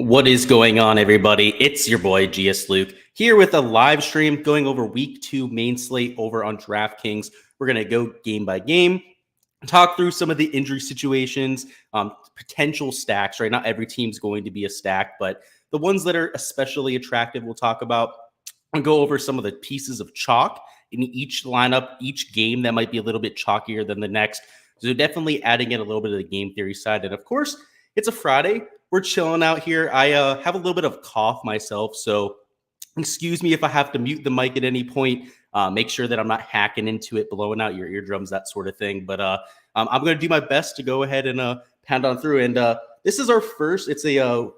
What is going on, everybody? It's your boy Gsluke here with a live stream going over week 2 main slate over on Draftkings. We're going to go game by game, talk through some of the injury situations, potential stacks, right? Not every team's going to be a stack, but the ones that are especially attractive, we'll talk about and go over some of the pieces of chalk in each lineup, each game that might be a little bit chalkier than the next. So definitely adding in a little bit of the game theory side. And of course, it's a Friday. We're chilling out here. I have a little bit of cough myself, so excuse me if I have to mute the mic at any point. Make sure that I'm not hacking into it, blowing out your eardrums, that sort of thing. But I'm going to do my best to go ahead and pound on through. And this is our first. It's a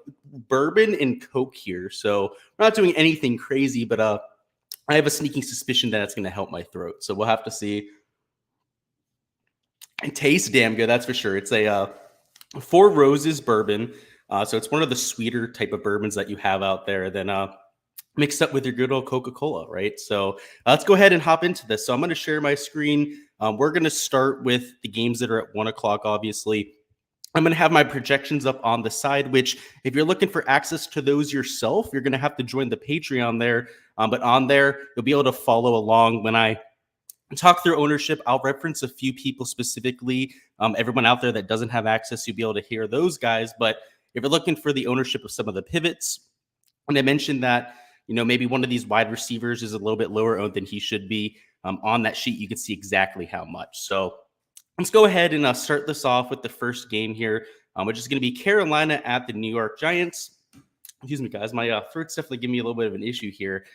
bourbon and Coke here, so we're not doing anything crazy. But I have a sneaking suspicion that it's going to help my throat, so we'll have to see. It tastes damn good, that's for sure. It's a Four Roses bourbon. So it's one of the sweeter type of bourbons that you have out there than mixed up with your good old Coca-Cola, right? So let's go ahead and hop into this. So I'm going to share my screen. We're going to start with the games that are at 1 o'clock, obviously. I'm going to have my projections up on the side, which if you're looking for access to those yourself, you're going to have to join the Patreon there. But on there, you'll be able to follow along when I talk through ownership. I'll reference a few people specifically. Everyone out there that doesn't have access, you'll be able to hear those guys. But if you're looking for the ownership of some of the pivots, and I mentioned that, maybe one of these wide receivers is a little bit lower owned than he should be, on that sheet, you can see exactly how much. So let's go ahead and start this off with the first game here, which is going to be Carolina at the New York Giants. Excuse me, guys. My throat's definitely giving me a little bit of an issue here.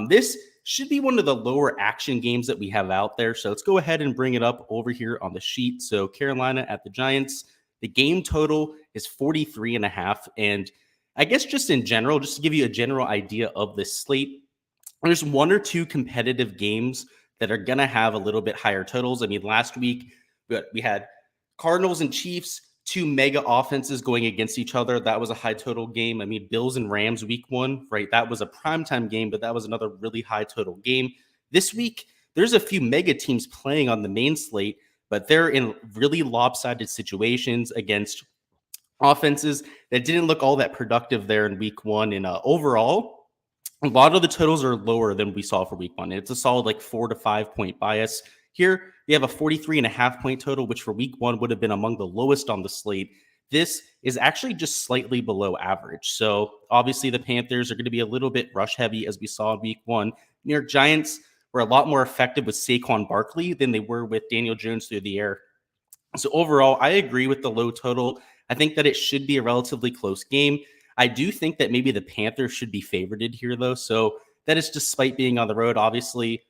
This should be one of the lower action games that we have out there. So let's go ahead and bring it up over here on the sheet. So Carolina at the Giants, the game total is 43.5. And I guess just in general, just to give you a general idea of this slate, there's one or two competitive games that are going to have a little bit higher totals. I mean, last week we had Cardinals and Chiefs, two mega offenses going against each other. That was a high total game. I mean, Bills and Rams week 1, right? That was a primetime game, but that was another really high total game. This week, there's a few mega teams playing on the main slate, but they're in really lopsided situations against offenses that didn't look all that productive there in week 1. And overall, a lot of the totals are lower than we saw for week 1. It's a solid like 4 to 5 point bias. Here, we have a 43.5 point total, which for week 1 would have been among the lowest on the slate. This is actually just slightly below average. So obviously the Panthers are going to be a little bit rush heavy as we saw in week 1. New York Giants were a lot more effective with Saquon Barkley than they were with Daniel Jones through the air. So overall, I agree with the low total. I think that it should be a relatively close game. I do think that maybe the Panthers should be favorited here, though. So that is despite being on the road. Obviously,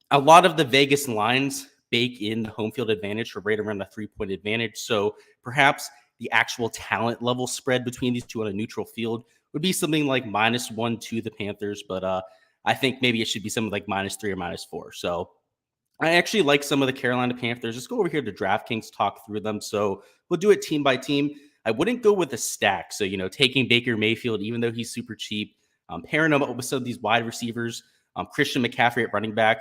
a lot of the Vegas lines bake in the home field advantage for right around a 3-point advantage. So perhaps the actual talent level spread between these two on a neutral field would be something like -1 to the Panthers. But I think maybe it should be something like -3 or -4. So I actually like some of the Carolina Panthers. Just go over here to DraftKings, talk through them. So we'll do it team by team. I wouldn't go with a stack. So, taking Baker Mayfield, even though he's super cheap, pairing him up with some of these wide receivers, Christian McCaffrey at running back,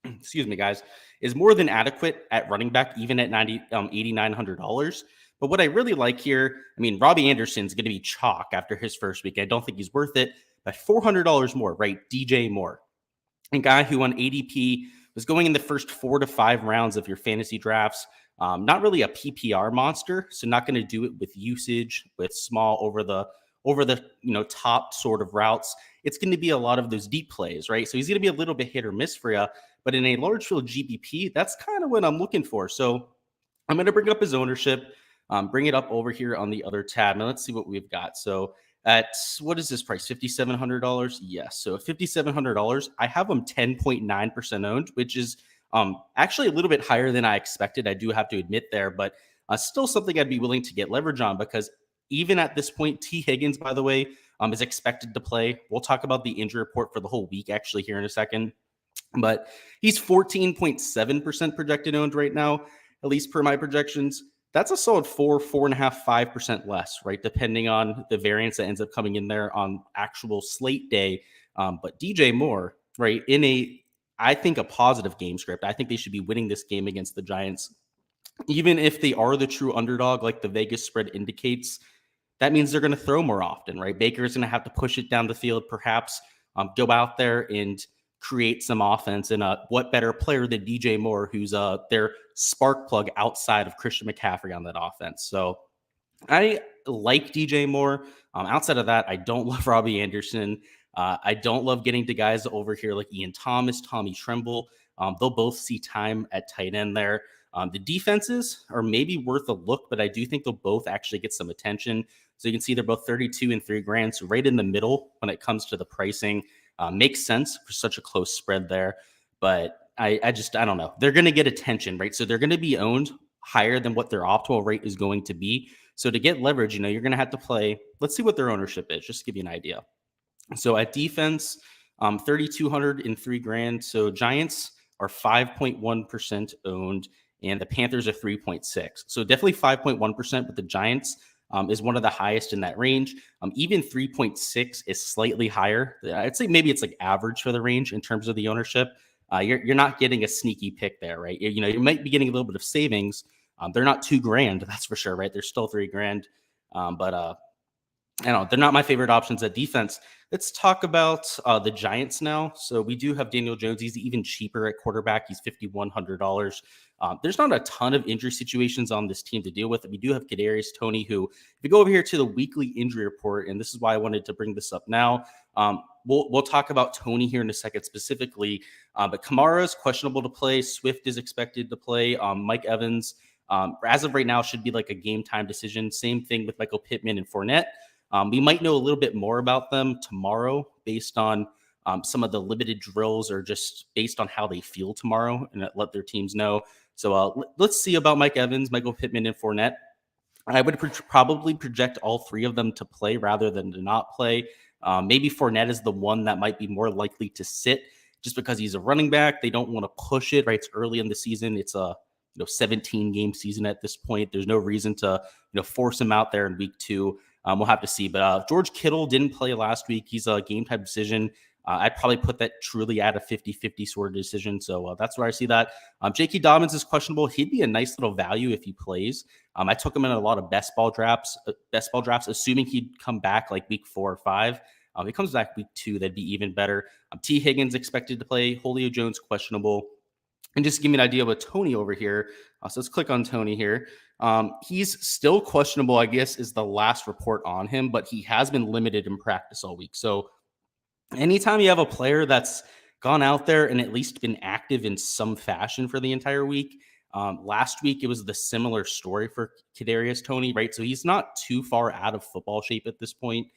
excuse me, guys, is more than adequate at running back, even at $8,900. But what I really like here, I mean, Robbie Anderson's going to be chalk after his first week. I don't think he's worth it, but $400 more, right? DJ Moore, a guy who on ADP was going in the first 4 to 5 rounds of your fantasy drafts. Not really a PPR monster, so not going to do it with usage, with small over the top sort of routes. It's going to be a lot of those deep plays, right? So he's going to be a little bit hit or miss for you. But in a large field GPP, that's kind of what I'm looking for. So I'm going to bring up his ownership, bring it up over here on the other tab. Now let's see what we've got. So at what is this price? $5,700? Yes. So at $5,700, I have him 10.9% owned, which is actually a little bit higher than I expected. I do have to admit there, but still something I'd be willing to get leverage on because even at this point, T. Higgins, by the way, is expected to play. We'll talk about the injury report for the whole week actually here in a second. But he's 14.7% projected owned right now, at least per my projections. That's a solid 4.5%, 5% less, right? Depending on the variance that ends up coming in there on actual slate day. But DJ Moore, right, I think a positive game script. I think they should be winning this game against the Giants. Even if they are the true underdog, like the Vegas spread indicates, that means they're going to throw more often, right? Baker's going to have to push it down the field, perhaps go out there and create some offense. And what better player than DJ Moore, who's their spark plug outside of Christian McCaffrey on that offense. So I like DJ Moore. Outside of that, I don't love Robbie Anderson. I don't love getting to guys over here like Ian Thomas, Tommy Tremble. They'll both see time at tight end there. The defenses are maybe worth a look, but I do think they'll both actually get some attention. So you can see they're both 32 and $3,000, so right in the middle when it comes to the pricing. Makes sense for such a close spread there, but I don't know. They're going to get attention, right? So they're going to be owned higher than what their optimal rate is going to be. So to get leverage, you're going to have to play. Let's see what their ownership is, just to give you an idea. So at defense, 3,200 and $3,000. So Giants are 5.1% owned, and the Panthers are 3.6. So definitely 5.1%, but the Giants is one of the highest in that range. Even 3.6 is slightly higher. I'd say maybe it's like average for the range in terms of the ownership. You're not getting a sneaky pick there, right? You might be getting a little bit of savings. They're not $2,000, that's for sure, right? They're still $3,000, but I don't know. They're not my favorite options at defense. Let's talk about the Giants now. So we do have Daniel Jones. He's even cheaper at quarterback. He's $5,100. There's not a ton of injury situations on this team to deal with. We do have Kadarius Toney, who, if you go over here to the weekly injury report, and this is why I wanted to bring this up now. We'll talk about Toney here in a second specifically, but Kamara is questionable to play. Swift is expected to play. Mike Evans, as of right now, should be like a game time decision. Same thing with Michael Pittman and Fournette. We might know a little bit more about them tomorrow based on some of the limited drills or just based on how they feel tomorrow and let their teams know. So let's see about Mike Evans, Michael Pittman, and Fournette. I would probably project all three of them to play rather than to not play. Maybe Fournette is the one that might be more likely to sit just because he's a running back. They don't want to push it, right? It's early in the season. It's a 17-game season at this point. There's no reason to force him out there in week 2. We'll have to see. But George Kittle didn't play last week. He's a game time decision. I'd probably put that truly at a 50-50 sort of decision. So that's where I see that. J.K. Dobbins is questionable. He'd be a nice little value if he plays. I took him in a lot of best ball drafts, assuming he'd come back like week 4 or 5. If he comes back week 2, that'd be even better. T. Higgins expected to play. Julio Jones questionable. And just to give me an idea with Toney over here. So let's click on Toney here. He's still questionable, I guess, is the last report on him, but he has been limited in practice all week. So anytime you have a player that's gone out there and at least been active in some fashion for the entire week, last week it was the similar story for Kadarius Toney, right? So he's not too far out of football shape at this point.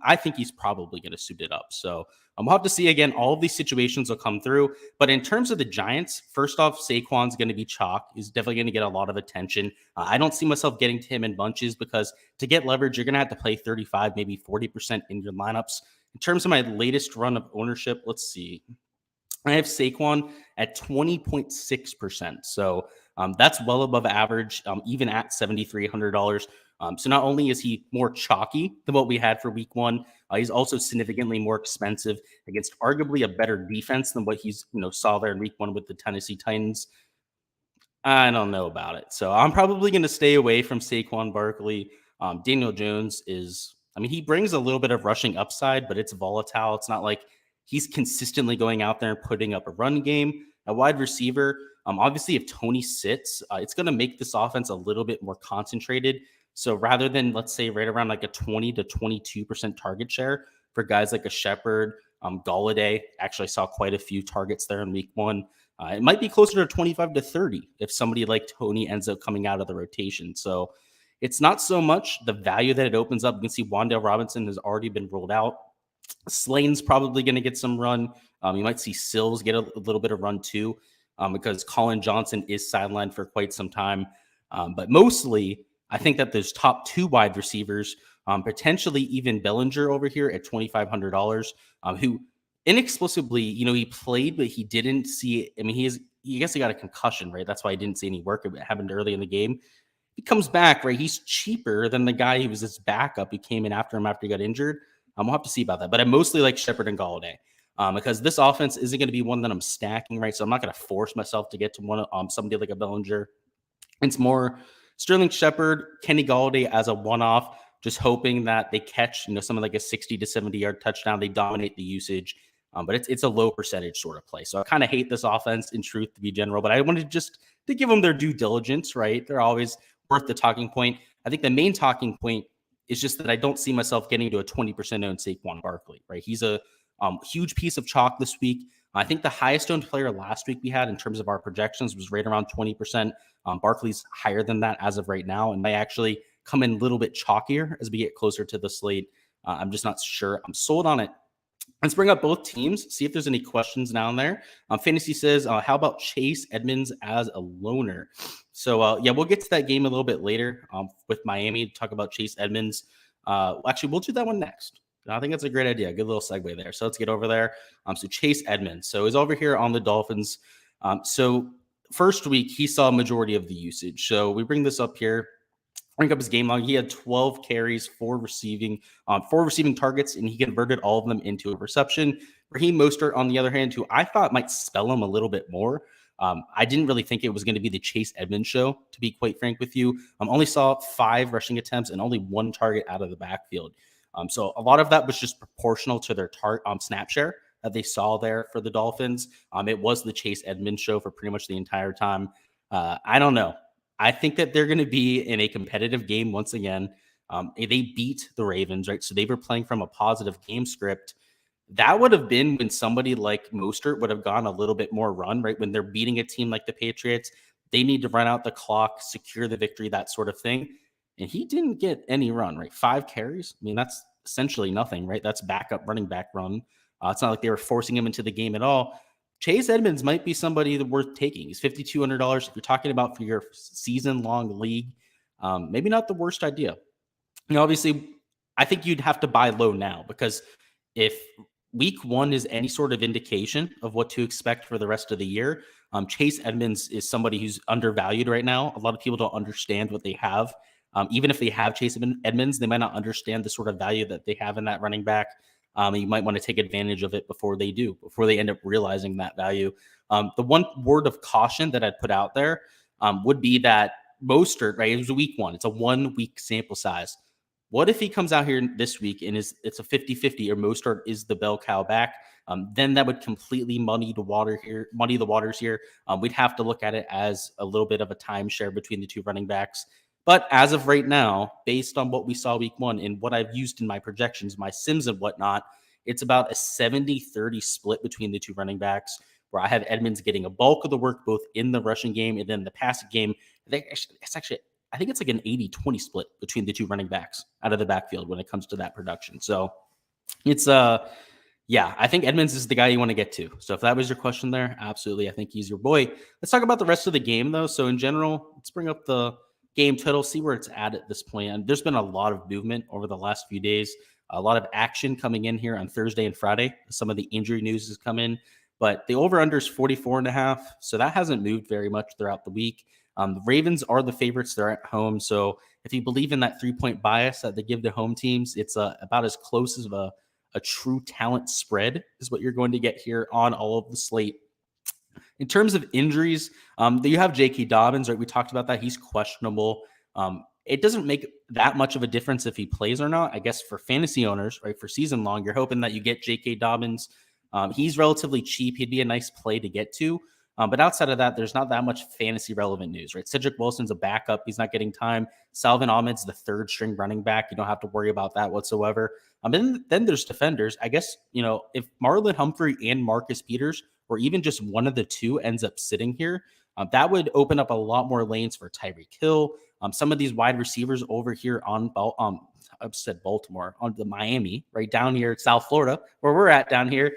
I think he's probably going to suit it up. So we'll have to see. Again, all of these situations will come through. But in terms of the Giants, first off, Saquon's going to be chalk. He's definitely going to get a lot of attention. I don't see myself getting to him in bunches because to get leverage, you're going to have to play 35, maybe 40% in your lineups. In terms of my latest run of ownership, let's see. I have Saquon at 20.6%. So that's well above average, even at $7,300. So not only is he more chalky than what we had for week 1, he's also significantly more expensive against arguably a better defense than what he's saw there in week 1 with the Tennessee Titans. I don't know about it. So I'm probably going to stay away from Saquon Barkley. Daniel Jones he brings a little bit of rushing upside, but it's volatile. It's not like he's consistently going out there and putting up a run game. A wide receiver, obviously if Toney sits, it's going to make this offense a little bit more concentrated. So rather than, let's say, right around like a 20 to 22% target share for guys like a Shepard, Golladay, actually saw quite a few targets there in week 1. It might be closer to 25 to 30 if somebody like Toney ends up coming out of the rotation. So it's not so much the value that it opens up. You can see Wan'Dale Robinson has already been ruled out. Slane's probably going to get some run. You might see Sills get a little bit of run too, because Colin Johnson is sidelined for quite some time. But mostly, I think that those top 2 wide receivers, potentially even Bellinger over here at $2,500, who inexplicably, he played, but he didn't see. I guess he got a concussion, right? That's why he didn't see any work. It happened early in the game. He comes back, right? He's cheaper than the guy who was his backup. He came in after him after he got injured. We'll have to see about that. But I mostly like Shepard and Golladay because this offense isn't going to be one that I'm stacking, right? So I'm not going to force myself to get to one somebody like a Bellinger. It's more Sterling Shepard, Kenny Golladay as a one-off. just hoping that they catch, something like a 60 to 70 yard touchdown. They dominate the usage. But it's a low percentage sort of play. So I kind of hate this offense in truth, to be general, but I wanted just to give them their due diligence, right? They're always worth the talking point. I think the main talking point is just that I don't see myself getting to a 20% owned Saquon Barkley, right? He's a huge piece of chalk this week. I think the highest owned player last week we had in terms of our projections was right around 20%. Barkley's higher than that as of right now, and may actually come in a little bit chalkier as we get closer to the slate. I'm just not sure. I'm sold on it. Let's bring up both teams, see if there's any questions down there. Fantasy says, how about Chase Edmonds as a loner? So, yeah, we'll get to that game a little bit later with Miami to talk about Chase Edmonds. Actually, we'll do that one next. I think that's a great idea. Good little segue there. So let's get over there. So Chase Edmonds. So he's over here on the Dolphins. So first week, he saw a majority of the usage. So we bring this up here. Bring up his game log. He had 12 carries, four receiving targets, and he converted all of them into a reception. Raheem Mostert, on the other hand, who I thought might spell him a little bit more. I didn't really think it was going to be the Chase Edmonds show, to be quite frank with you. Only saw 5 rushing attempts and only 1 target out of the backfield. So a lot of that was just proportional to their snap share that they saw there for the Dolphins. It was the Chase Edmonds show for pretty much the entire time. I don't know. I think that they're going to be in a competitive game once again. They beat the Ravens, right? So they were playing from a positive game script. That would have been when somebody like Mostert would have gone a little bit more run, right? When they're beating a team like the Patriots, they need to run out the clock, secure the victory, that sort of thing. And he didn't get any run, right? 5 carries. I mean, that's essentially nothing, right? That's backup running back run. It's not like they were forcing him into the game at all. Chase Edmonds might be somebody worth taking. He's $5,200. If you're talking about for your season-long league, maybe not the worst idea. Obviously, I think you'd have to buy low now, because if week 1 is any sort of indication of what to expect for the rest of the year, Chase Edmonds is somebody who's undervalued right now. A lot of people don't understand what they have. Even if they have Chase Edmonds, they might not understand the sort of value that they have in that running back. You might want to take advantage of it before they end up realizing that value. The one word of caution that I'd put out there would be that Mostert, right? It was week 1. It's a 1-week sample size. What if he comes out here this week and it's a 50-50 or Mostert is the bell cow back? Then that would completely muddy the waters here. We'd have to look at it as a little bit of a timeshare between the two running backs. But as of right now, based on what we saw week 1 and what I've used in my projections, my sims and whatnot, it's about a 70-30 split between the two running backs, where I have Edmonds getting a bulk of the work both in the rushing game and then the passing game. I think it's like an 80-20 split between the two running backs out of the backfield when it comes to that production. So it's I think Edmonds is the guy you want to get to. So if that was your question there, absolutely, I think he's your boy. Let's talk about the rest of the game, though. So in general, let's bring up the game total, see where it's at this point. And there's been a lot of movement over the last few days, a lot of action coming in here on Thursday and Friday. Some of the injury news has come in, but the over-under is 44.5. So that hasn't moved very much throughout the week. The Ravens are the favorites. They're at home. So if you believe in that 3-point bias that they give to home teams, it's about as close as a true talent spread is what you're going to get here on all of the slate. In terms of injuries, you have J.K. Dobbins, right? We talked about that. He's questionable. It doesn't make that much of a difference if he plays or not. I guess for fantasy owners, right, for season long, you're hoping that you get J.K. Dobbins. He's relatively cheap. He'd be a nice play to get to. But outside of that, there's not that much fantasy relevant news, right? Cedric Wilson's a backup. He's not getting time. Salvin Ahmed's the 3rd string running back. You don't have to worry about that whatsoever. And then there's defenders. I guess, if Marlon Humphrey and Marcus Peters, or even just one of the two ends up sitting here, that would open up a lot more lanes for Tyreek Hill. Some of these wide receivers over here on Baltimore, on the Miami, right down here at South Florida, where we're at down here,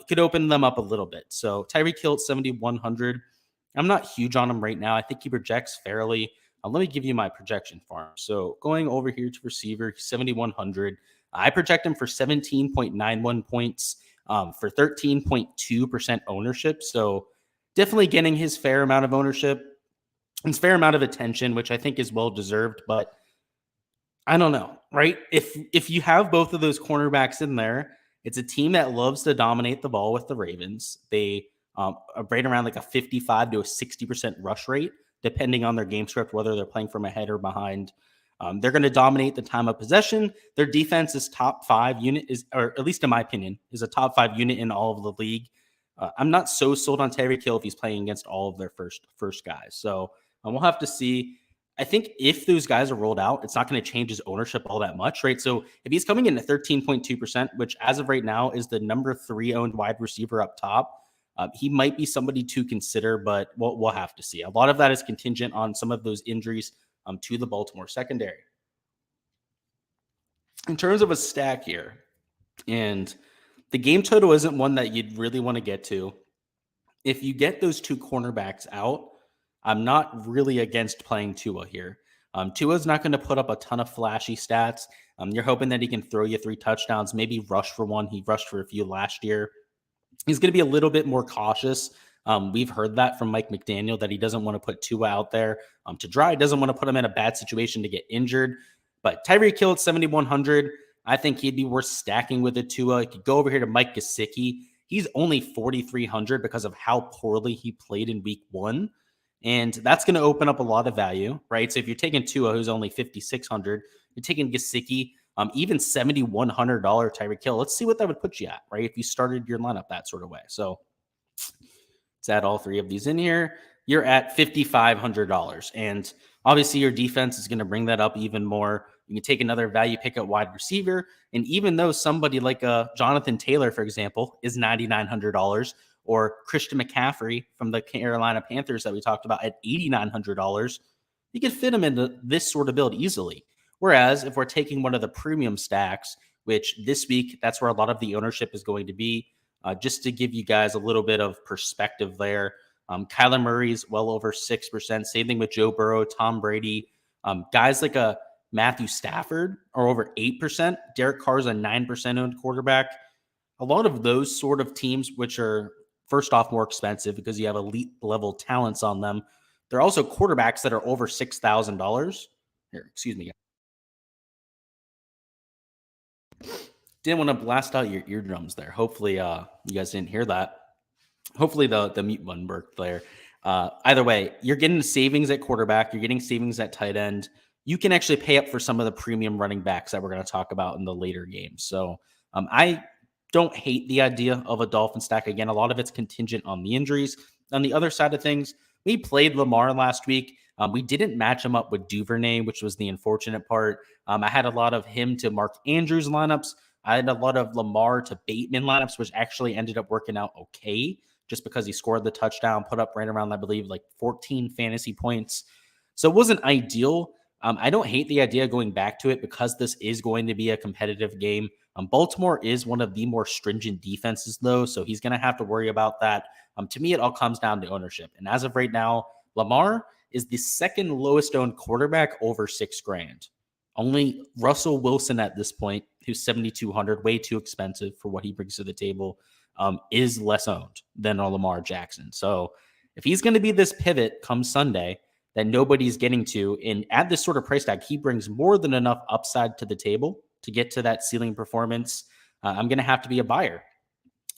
could open them up a little bit. So Tyreek Hill at 7,100. I'm not huge on him right now. I think he projects fairly. Let me give you my projection for him. So going over here to receiver, 7,100. I project him for 17.91 points, for 13.2% ownership. So definitely getting his fair amount of ownership, his fair amount of attention, which I think is well deserved. But I don't know, right? If you have both of those cornerbacks in there, it's a team that loves to dominate the ball with the Ravens. They are right around like a 55 to a 60% rush rate, depending on their game script, whether they're playing from ahead or behind. They're going to dominate the time of possession. Their defense is top 5 unit, or at least in my opinion, is a top 5 unit in all of the league. I'm not so sold on Tyreek Hill if he's playing against all of their first guys. So we'll have to see. I think if those guys are rolled out, it's not going to change his ownership all that much, right? So if he's coming in at 13.2%, which as of right now is the number 3 owned wide receiver up top, he might be somebody to consider, but we'll have to see. A lot of that is contingent on some of those injuries to the Baltimore secondary. In terms of a stack here, and the game total isn't one that you'd really want to get to. If you get those 2 cornerbacks out, I'm not really against playing Tua here. Tua's not going to put up a ton of flashy stats. You're hoping that he can throw you 3 touchdowns, maybe rush for 1. He rushed for a few last year. He's going to be a little bit more cautious. We've heard that from Mike McDaniel, that he doesn't want to put Tua out there to dry. He doesn't want to put him in a bad situation to get injured. But Tyreek Hill at 7,100, I think he'd be worth stacking with a Tua. You could go over here to Mike Gesicki. He's only 4,300 because of how poorly he played in week 1. And that's going to open up a lot of value, right? So if you're taking Tua, who's only 5,600, you're taking Gesicki, even $7,100 Tyreek Hill. Let's see what that would put you at, right? If you started your lineup that sort of way. So let's add all 3 of these in here. You're at $5,500. And obviously your defense is going to bring that up even more. You can take another value pick at wide receiver. And even though somebody like Jonathan Taylor, for example, is $9,900, or Christian McCaffrey from the Carolina Panthers that we talked about at $8,900, you can fit him into this sort of build easily. Whereas if we're taking one of the premium stacks, which this week, that's where a lot of the ownership is going to be, just to give you guys a little bit of perspective there. Kyler Murray's well over 6%. Same thing with Joe Burrow, Tom Brady. Guys like a Matthew Stafford are over 8%. Derek Carr's a 9% owned quarterback. A lot of those sort of teams, which are first off more expensive because you have elite level talents on them, they're also quarterbacks that are over $6,000. Here, excuse me. Didn't want to blast out your eardrums there. Hopefully, you guys didn't hear that. Hopefully the mute button worked there. Either way, you're getting savings at quarterback. You're getting savings at tight end. You can actually pay up for some of the premium running backs that we're going to talk about in the later games. So I don't hate the idea of a Dolphin stack. Again, a lot of it's contingent on the injuries. On the other side of things, we played Lamar last week. We didn't match him up with Duvernay, which was the unfortunate part. I had a lot of him to Mark Andrews lineups. I had a lot of Lamar to Bateman lineups, which actually ended up working out okay, just because he scored the touchdown, put up right around, I believe, like 14 fantasy points. So it wasn't ideal. I don't hate the idea of going back to it because this is going to be a competitive game. Baltimore is one of the more stringent defenses, though, so he's going to have to worry about that. To me, it all comes down to ownership. And as of right now, Lamar is the second lowest owned quarterback over $6,000. Only Russell Wilson at this point, who's 7,200, way too expensive for what he brings to the table, is less owned than a Lamar Jackson. So if he's going to be this pivot come Sunday that nobody's getting to, and at this sort of price tag, he brings more than enough upside to the table to get to that ceiling performance, I'm going to have to be a buyer.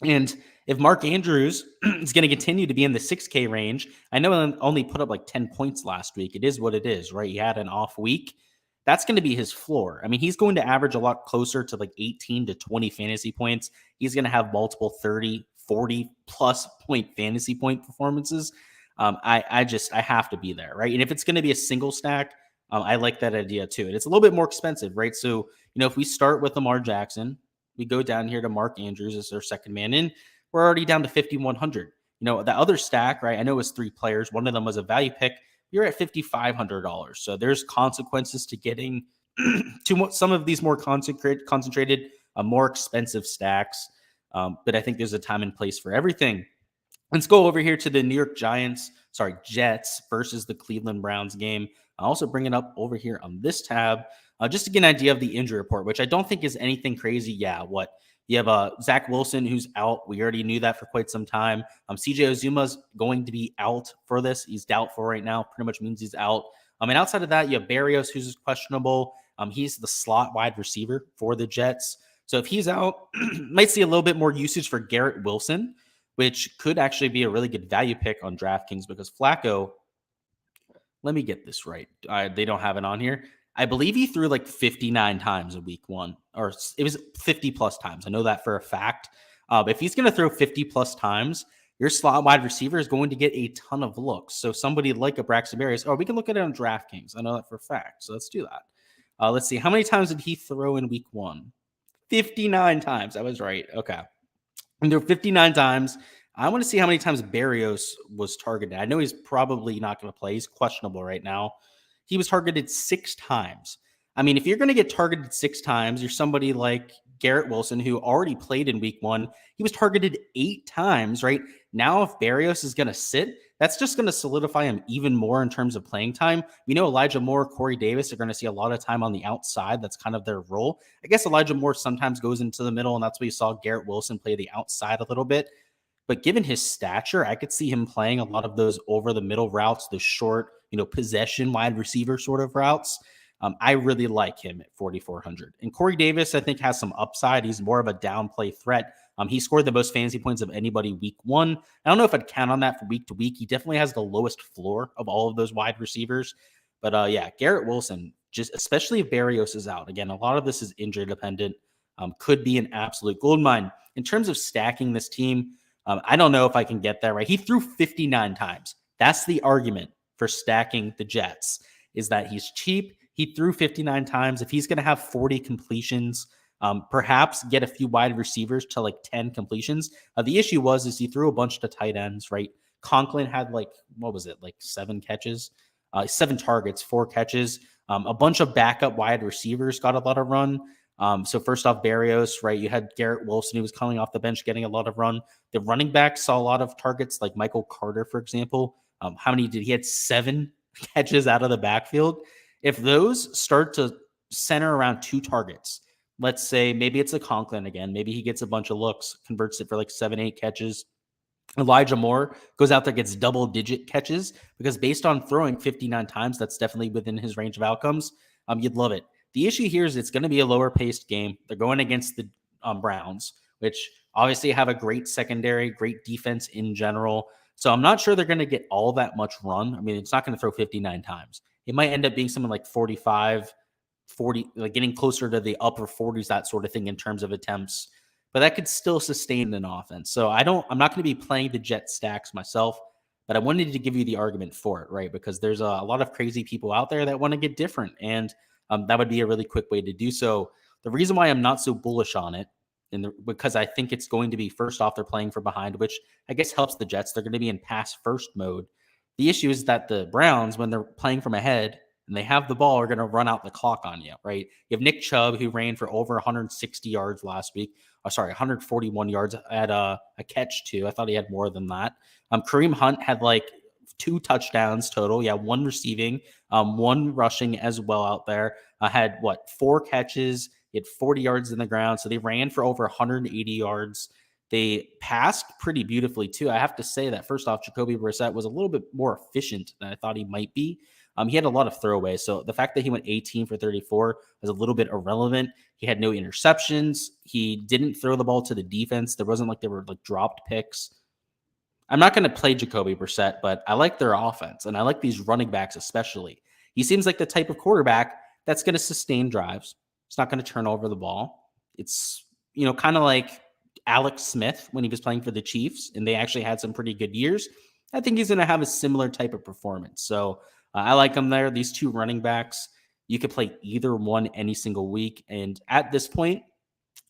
And if Mark Andrews is going to continue to be in the 6K range, I know he only put up like 10 points last week. It is what it is, right? He had an off week. That's going to be his floor. I mean, he's going to average a lot closer to like 18 to 20 fantasy points. He's going to have multiple 30, 40 plus point fantasy point performances. I have to be there, right? And if it's going to be a single stack, I like that idea too. And it's a little bit more expensive, right? So, if we start with Lamar Jackson, we go down here to Mark Andrews as our second man in, we're already down to 5,100. The other stack, right? I know it was 3 players. One of them was a value pick. You're at $5,500. So there's consequences to getting to some of these more concentrated, more expensive stacks. But I think there's a time and place for everything. Let's go over here to the New York Jets versus the Cleveland Browns game. I'll also bring it up over here on this tab just to get an idea of the injury report, which I don't think is anything crazy. Yeah, you have Zach Wilson, who's out. We already knew that for quite some time. CJ Ozuma's going to be out for this. He's doubtful right now. Pretty much means he's out. And outside of that, you have Berrios, who's questionable. He's the slot wide receiver for the Jets. So if he's out, might see a little bit more usage for Garrett Wilson, which could actually be a really good value pick on DraftKings because Flacco, let me get this right. They don't have it on here. I believe he threw like 59 times in week one, or it was 50 plus times. I know that for a fact. But if he's going to throw 50 plus times, your slot wide receiver is going to get a ton of looks. So somebody like a Braxton Berrios, we can look at it on DraftKings. I know that for a fact. So let's do that. Let's see. How many times did he throw in week one? 59 times. I was right. Okay. And there were 59 times. I want to see how many times Berrios was targeted. I know he's probably not going to play. He's questionable right now. He was targeted 6 times. I mean, if you're going to get targeted 6 times, you're somebody like Garrett Wilson, who already played in week one. He was targeted 8 times, right? Now, if Berrios is going to sit, that's just going to solidify him even more in terms of playing time. We know Elijah Moore, Corey Davis are going to see a lot of time on the outside. That's kind of their role. I guess Elijah Moore sometimes goes into the middle, and that's why you saw Garrett Wilson play the outside a little bit. But given his stature, I could see him playing a lot of those over the middle routes, the short, possession wide receiver sort of routes. I really like him at 4,400. And Corey Davis, I think, has some upside. He's more of a downplay threat. He scored the most fantasy points of anybody week one. I don't know if I'd count on that for week to week. He definitely has the lowest floor of all of those wide receivers. But yeah, Garrett Wilson, just especially if Berrios is out. Again, a lot of this is injury dependent. Could be an absolute goldmine. In terms of stacking this team, I don't know if I can get that right. He threw 59 times. That's the argument for stacking the Jets, is that he's cheap. He threw 59 times. If he's going to have 40 completions, perhaps get a few wide receivers to like 10 completions. The issue is he threw a bunch to tight ends, right? Conklin had like 7 catches, 7 targets, 4 catches. A bunch of backup wide receivers got a lot of run. So first off, Berrios, right? You had Garrett Wilson, who was coming off the bench, getting a lot of run. The running backs saw a lot of targets, like Michael Carter, for example. How many did he had 7 catches out of the backfield? If those start to center around 2 targets, let's say maybe it's a Conklin again. Maybe he gets a bunch of looks, converts it for like 7, 8 catches. Elijah Moore goes out there, gets double-digit catches, because based on throwing 59 times, that's definitely within his range of outcomes. You'd love it. The issue here is it's going to be a lower-paced game. They're going against the Browns, which obviously have a great secondary, great defense in general. So I'm not sure they're going to get all that much run. I mean, it's not going to throw 59 times. It might end up being something like 45, 40, like getting closer to the upper 40s, that sort of thing in terms of attempts. But that could still sustain an offense. So I'm not going to be playing the Jet stacks myself, but I wanted to give you the argument for it, right? Because there's a lot of crazy people out there that want to get different, and that would be a really quick way to do so. The reason why I'm not so bullish on it, because I think it's going to be, first off, they're playing from behind, which I guess helps the Jets. They're going to be in pass first mode. The issue is that the Browns, when they're playing from ahead and they have the ball, are going to run out the clock on you, right? You have Nick Chubb, who ran for over 160 yards last week. 141 yards at a catch too. I thought he had more than that. Kareem Hunt had like 2 touchdowns total. Yeah, 1 receiving, 1 rushing as well out there. Had 4 catches. He had 40 yards in the ground. So they ran for over 180 yards. They passed pretty beautifully too. I have to say that first off, Jacoby Brissett was a little bit more efficient than I thought he might be. He had a lot of throwaways. So the fact that he went 18 for 34 was a little bit irrelevant. He had no interceptions. He didn't throw the ball to the defense. There wasn't like there were like dropped picks. I'm not going to play Jacoby Brissett, but I like their offense, and I like these running backs especially. He seems like the type of quarterback that's going to sustain drives. It's not going to turn over the ball. It's, kind of like Alex Smith when he was playing for the Chiefs, and they actually had some pretty good years. I think he's going to have a similar type of performance. So I like him there. These 2 running backs, you could play either one any single week. And at this point,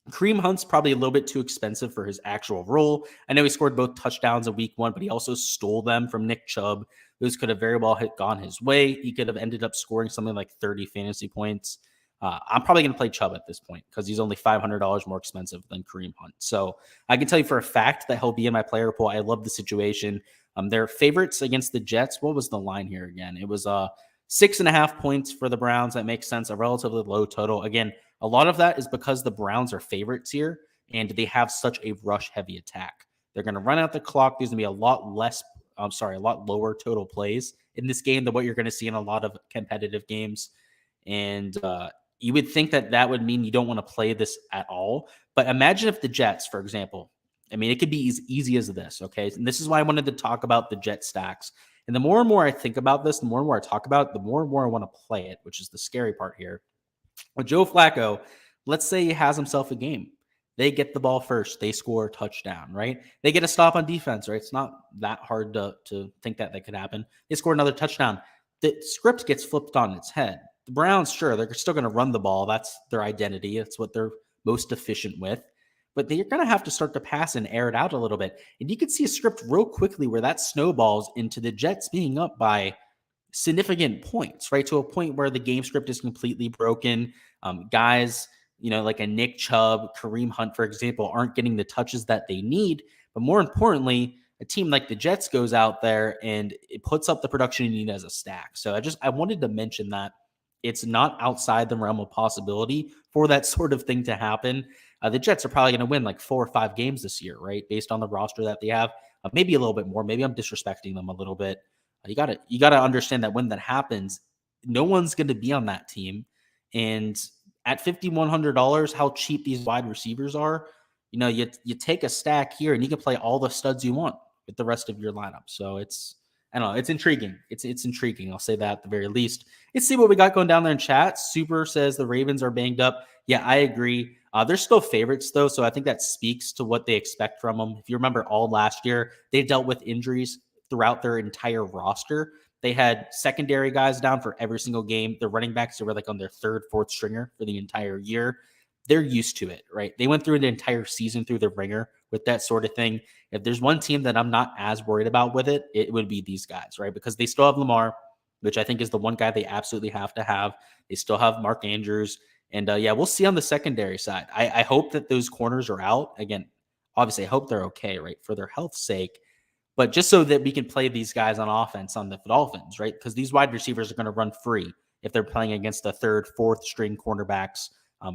Kareem Hunt's probably a little bit too expensive for his actual role. I know he scored both touchdowns in week 1, but he also stole them from Nick Chubb. Those could have very well gone his way. He could have ended up scoring something like 30 fantasy points. I'm probably going to play Chubb at this point because he's only $500 more expensive than Kareem Hunt. So I can tell you for a fact that he'll be in my player pool. I love the situation. They're favorites against the Jets. What was the line here again? It was 6.5 points for the Browns. That makes sense. A relatively low total. Again, a lot of that is because the Browns are favorites here and they have such a rush-heavy attack. They're going to run out the clock. There's going to be a lot lower total plays in this game than what you're going to see in a lot of competitive games. And you would think that would mean you don't want to play this at all. But imagine if the Jets, for example, it could be as easy as this, okay? And this is why I wanted to talk about the Jet stacks. And the more and more I think about this, the more and more I talk about it, the more and more I want to play it, which is the scary part here. With Joe Flacco, let's say he has himself a game. They get the ball first. They score a touchdown, right? They get a stop on defense, right? It's not that hard to think that could happen. They score another touchdown. The script gets flipped on its head. The Browns, sure, they're still going to run the ball. That's their identity. That's what they're most efficient with. But they're going to have to start to pass and air it out a little bit. And you can see a script real quickly where that snowballs into the Jets being up by significant points, right? To a point where the game script is completely broken. Guys, like a Nick Chubb, Kareem Hunt, for example, aren't getting the touches that they need. But more importantly, a team like the Jets goes out there and it puts up the production you need as a stack. So I wanted to mention that it's not outside the realm of possibility for that sort of thing to happen. The Jets are probably going to win like 4 or 5 games this year, right? Based on the roster that they have, maybe a little bit more. Maybe I'm disrespecting them a little bit. You gotta understand that when that happens, no one's going to be on that team. And at $5,100, how cheap these wide receivers are, you take a stack here and you can play all the studs you want with the rest of your lineup. So it's intriguing. It's intriguing. I'll say that at the very least. Let's see what we got going down there in chat. Super says the Ravens are banged up. Yeah, I agree. They're still favorites though, so I think that speaks to what they expect from them. If you remember all last year, they dealt with injuries throughout their entire roster. They had secondary guys down for every single game. Their running backs were like on their 3rd, 4th stringer for the entire year. They're used to it, right? They went through the entire season through the ringer with that sort of thing. If there's one team that I'm not as worried about with it, it would be these guys, right? Because they still have Lamar, which I think is the one guy they absolutely have to have. They still have Mark Andrews. And we'll see on the secondary side. I hope that those corners are out. Again, obviously, I hope they're okay, right? For their health's sake. But just so that we can play these guys on offense on the Dolphins, right? Because these wide receivers are going to run free if they're playing against the 3rd, 4th string cornerbacks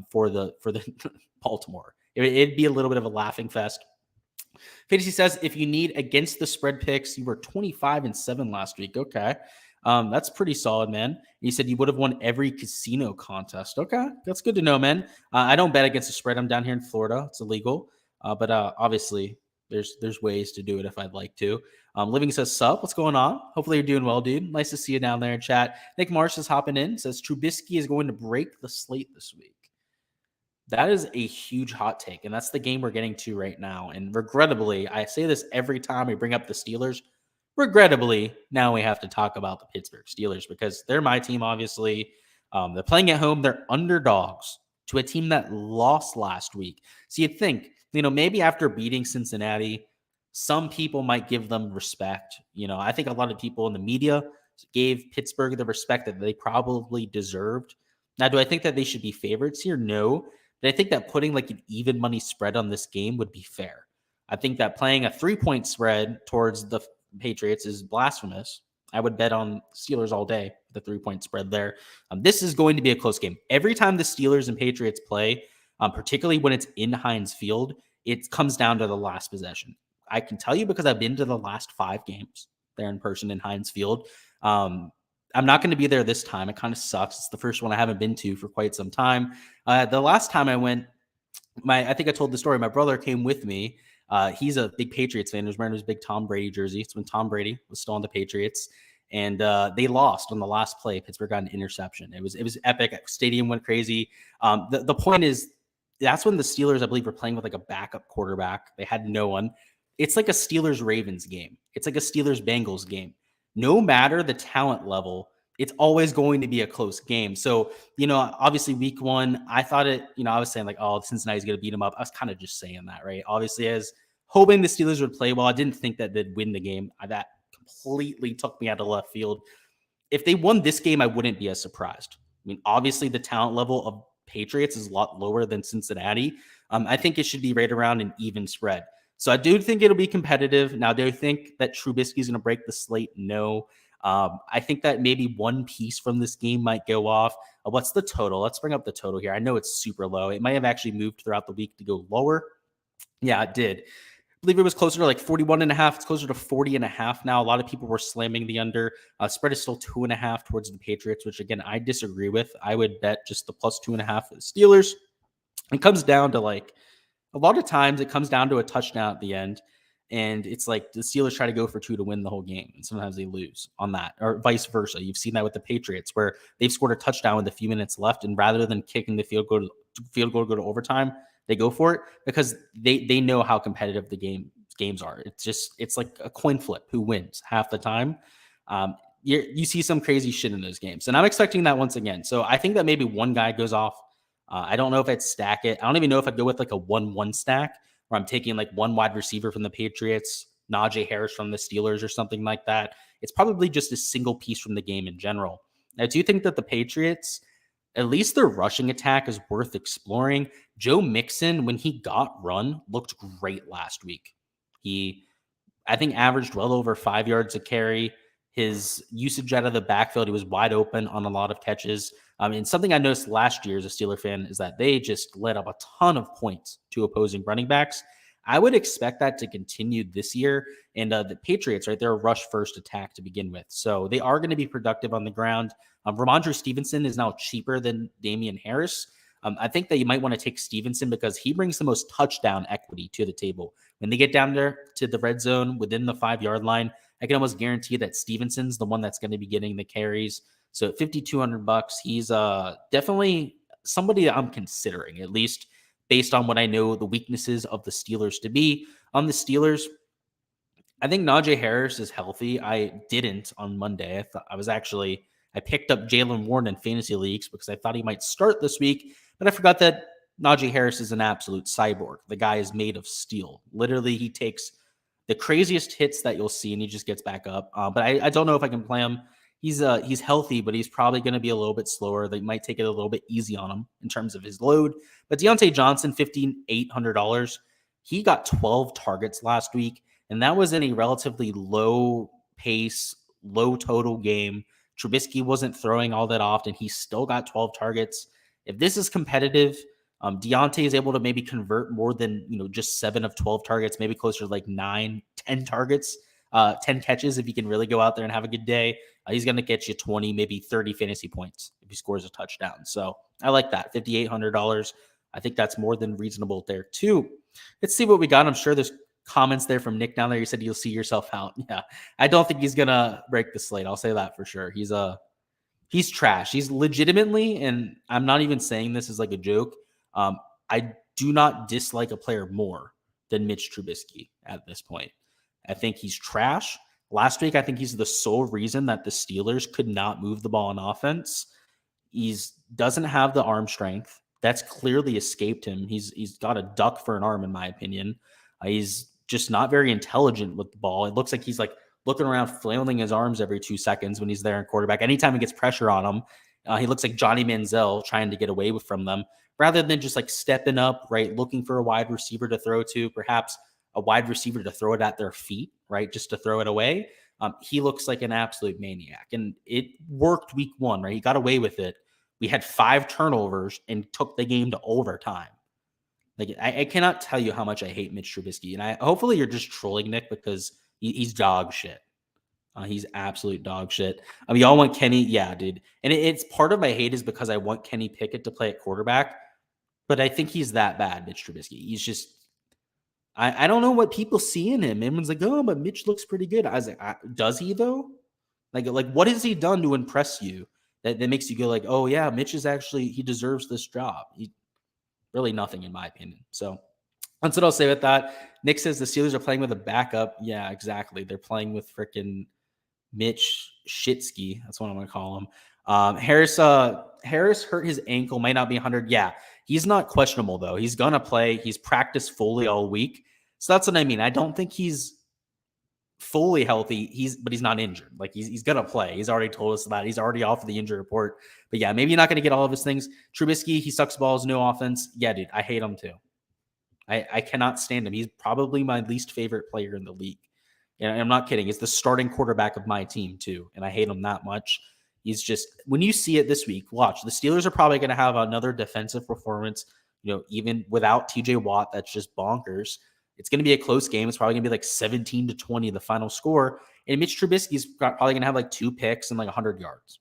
for the Baltimore. It'd be a little bit of a laughing fest. Fantasy says if you need against the spread picks, you were 25-7 last week. Okay. That's pretty solid, man. And you said you would have won every casino contest. Okay. That's good to know, man. I don't bet against the spread. I'm down here in Florida. It's illegal. But obviously there's ways to do it if I'd like to. Living says, sup, what's going on? Hopefully you're doing well, dude. Nice to see you down there in chat. Nick Marsh is hopping in. Says Trubisky is going to break the slate this week. That is a huge hot take, and that's the game we're getting to right now. And regrettably, I say this every time we bring up the Steelers. Regrettably, now we have to talk about the Pittsburgh Steelers because they're my team, obviously. They're playing at home. They're underdogs to a team that lost last week. So you'd think, maybe after beating Cincinnati, some people might give them respect. I think a lot of people in the media gave Pittsburgh the respect that they probably deserved. Now, do I think that they should be favorites here? No. But I think that putting like an even money spread on this game would be fair. I think that playing a 3-point spread towards the Patriots is blasphemous. I would bet on Steelers all day, the 3-point spread there. This is going to be a close game. Every time the Steelers and Patriots play, particularly when it's in Heinz Field, it comes down to the last possession. I can tell you because I've been to the last 5 games there in person in Heinz Field. I'm not going to be there this time. It kind of sucks. It's the first one I haven't been to for quite some time. The last time I went, I think I told the story. My brother came with me. He's a big Patriots fan. He was wearing his big Tom Brady jersey. It's when Tom Brady was still on the Patriots. And they lost on the last play. Pittsburgh got an interception. It was epic. Stadium went crazy. The point is, that's when the Steelers, I believe, were playing with like a backup quarterback. They had no one. It's like a Steelers-Ravens game. It's like a Steelers-Bengals game. No matter the talent level, it's always going to be a close game. So, obviously week 1, I thought it, I was saying like, oh, Cincinnati's going to beat them up. I was kind of just saying that, right? Obviously, as hoping the Steelers would play well. I didn't think that they'd win the game. That completely took me out of left field. If they won this game, I wouldn't be as surprised. I mean, obviously the talent level of Patriots is a lot lower than Cincinnati. I think it should be right around an even spread. So I do think it'll be competitive. Now, do I think that Trubisky is going to break the slate? No. I think that maybe one piece from this game might go off. What's the total? Let's bring up the total here. I know it's super low. It might have actually moved throughout the week to go lower. Yeah, it did. I believe it was closer to like 41.5. It's closer to 40.5 now. A lot of people were slamming the under. Spread is still 2.5 towards the Patriots, which again, I disagree with. I would bet just the plus 2.5 for the Steelers. It comes down to like, a lot of times it comes down to a touchdown at the end. And it's like the Steelers try to go for 2 to win the whole game, and sometimes they lose on that, or vice versa. You've seen that with the Patriots, where they've scored a touchdown with a few minutes left, and rather than kicking the field goal to go to overtime, they go for it because they know how competitive the games are. It's like a coin flip who wins half the time. You see some crazy shit in those games, and I'm expecting that once again. So I think that maybe one guy goes off. I don't know if I'd stack it. I don't even know if I'd go with like a 1-1 stack, where I'm taking like one wide receiver from the Patriots, Najee Harris from the Steelers, or something like that. It's probably just a single piece from the game in general. I do think that the Patriots, at least their rushing attack, is worth exploring. Joe Mixon, when he got run, looked great last week. He, I think, averaged well over 5 yards a carry. His usage out of the backfield, he was wide open on a lot of catches. And something I noticed last year as a Steeler fan is that they just let up a ton of points to opposing running backs. I would expect that to continue this year. And the Patriots, right, they're a rush-first attack to begin with. So they are going to be productive on the ground. Ramondre Stevenson is now cheaper than Damian Harris. I think that you might want to take Stevenson because he brings the most touchdown equity to the table. When they get down there to the red zone within the 5-yard line, I can almost guarantee that Stevenson's the one that's going to be getting the carries. So at $5,200, he's definitely somebody that I'm considering, at least based on what I know the weaknesses of the Steelers to be. On the Steelers, I think Najee Harris is healthy. I didn't on Monday. I picked up Jalen Warren in fantasy leagues because I thought he might start this week, but I forgot that Najee Harris is an absolute cyborg. The guy is made of steel. Literally, he takes the craziest hits that you'll see, and he just gets back up. But I don't know if I can play him. He's healthy, but he's probably going to be a little bit slower. They might take it a little bit easy on him in terms of his load. But Deontay Johnson, $1,800. He got 12 targets last week, and that was in a relatively low pace, low total game. Trubisky wasn't throwing all that often. He still got 12 targets. If this is competitive, Deontay is able to maybe convert more than, just 7 of 12 targets, maybe closer to like 9, 10 targets, 10 catches. If he can really go out there and have a good day, he's going to get you 20, maybe 30 fantasy points if he scores a touchdown. So I like that. $5,800. I think that's more than reasonable there too. Let's see what we got. I'm sure there's comments there from Nick down there. You said you'll see yourself out. Yeah, I don't think he's going to break the slate. I'll say that for sure. He's trash. He's legitimately, and I'm not even saying this as like a joke, I do not dislike a player more than Mitch Trubisky at this point. I think he's trash. Last week, I think he's the sole reason that the Steelers could not move the ball on offense. Doesn't have the arm strength. That's clearly escaped him. He's got a duck for an arm, in my opinion. He's just not very intelligent with the ball. It looks like he's like looking around, flailing his arms every 2 seconds when he's there in quarterback. Anytime he gets pressure on him, he looks like Johnny Manziel trying to get away from them, rather than just like stepping up, right, looking for a wide receiver to throw to, perhaps a wide receiver to throw it at their feet, right, just to throw it away. He looks like an absolute maniac, and it worked week 1, right? He got away with it. We had 5 turnovers and took the game to overtime. Like, I cannot tell you how much I hate Mitch Trubisky, and hopefully you're just trolling Nick because he's dog shit. He's absolute dog shit. Y'all want Kenny? Yeah, dude. And it's part of my hate is because I want Kenny Pickett to play at quarterback, but I think he's that bad, Mitch Trubisky. He's just, I don't know what people see in him. Everyone's like, oh, but Mitch looks pretty good. I was like, does he though? Like what has he done to impress you that makes you go like, oh yeah, Mitch is actually, he deserves this job. Really nothing in my opinion. So that's what I'll say with that. Nick says the Steelers are playing with a backup. Yeah, exactly. They're playing with freaking Mitch Shitsky. That's what I'm going to call him. Harris hurt his ankle, might not be 100. Yeah, he's not questionable though. He's going to play. He's practiced fully all week. So that's what I mean. I don't think he's fully healthy. But he's not injured. Like he's going to play. He's already told us that. He's already off of the injury report. But yeah, maybe you're not going to get all of his things. Trubisky, he sucks balls, no offense. Yeah, dude, I hate him too. I cannot stand him. He's probably my least favorite player in the league. And I'm not kidding. He's the starting quarterback of my team too. And I hate him that much. He's just, when you see it this week, watch. The Steelers are probably going to have another defensive performance, even without TJ Watt. That's just bonkers. It's going to be a close game. It's probably going to be like 17-20, the final score. And Mitch Trubisky's probably going to have like 2 picks and like 100 yards.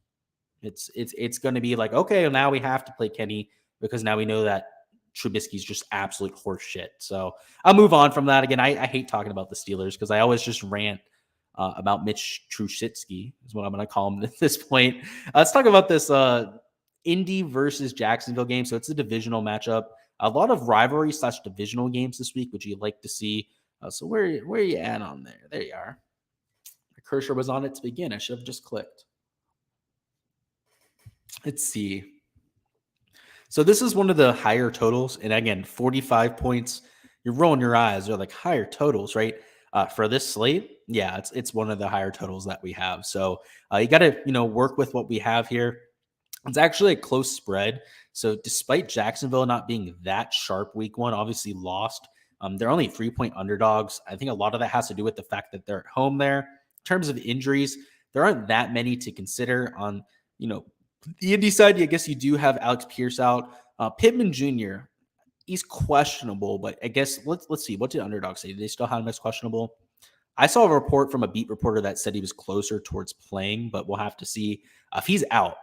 It's going to be like, okay, well, now we have to play Kenny because now we know that Trubisky's just absolute horse shit. So I'll move on from that. Again, I hate talking about the Steelers because I always just rant about Mitch Trubisky is what I'm going to call him at this point. Let's talk about this Indy versus Jacksonville game. So it's a divisional matchup. A lot of rivalry / divisional games this week, which you like to see. So where are you at on there? There you are. The cursor was on it to begin. I should have just clicked. Let's see. So this is one of the higher totals. And again, 45 points. You're rolling your eyes. They're like higher totals, right? For this slate, yeah, it's one of the higher totals that we have. So you got to, work with what we have here. It's actually a close spread. So despite Jacksonville not being that sharp week one, obviously lost, they're only 3-point underdogs. I think a lot of that has to do with the fact that they're at home there. In terms of injuries, there aren't that many to consider on, the Indy side. I guess you do have Alex Pierce out. Pittman Jr., he's questionable, but I guess let's see. What did underdogs say? Did they still have him as questionable? I saw a report from a beat reporter that said he was closer towards playing, but we'll have to see if he's out.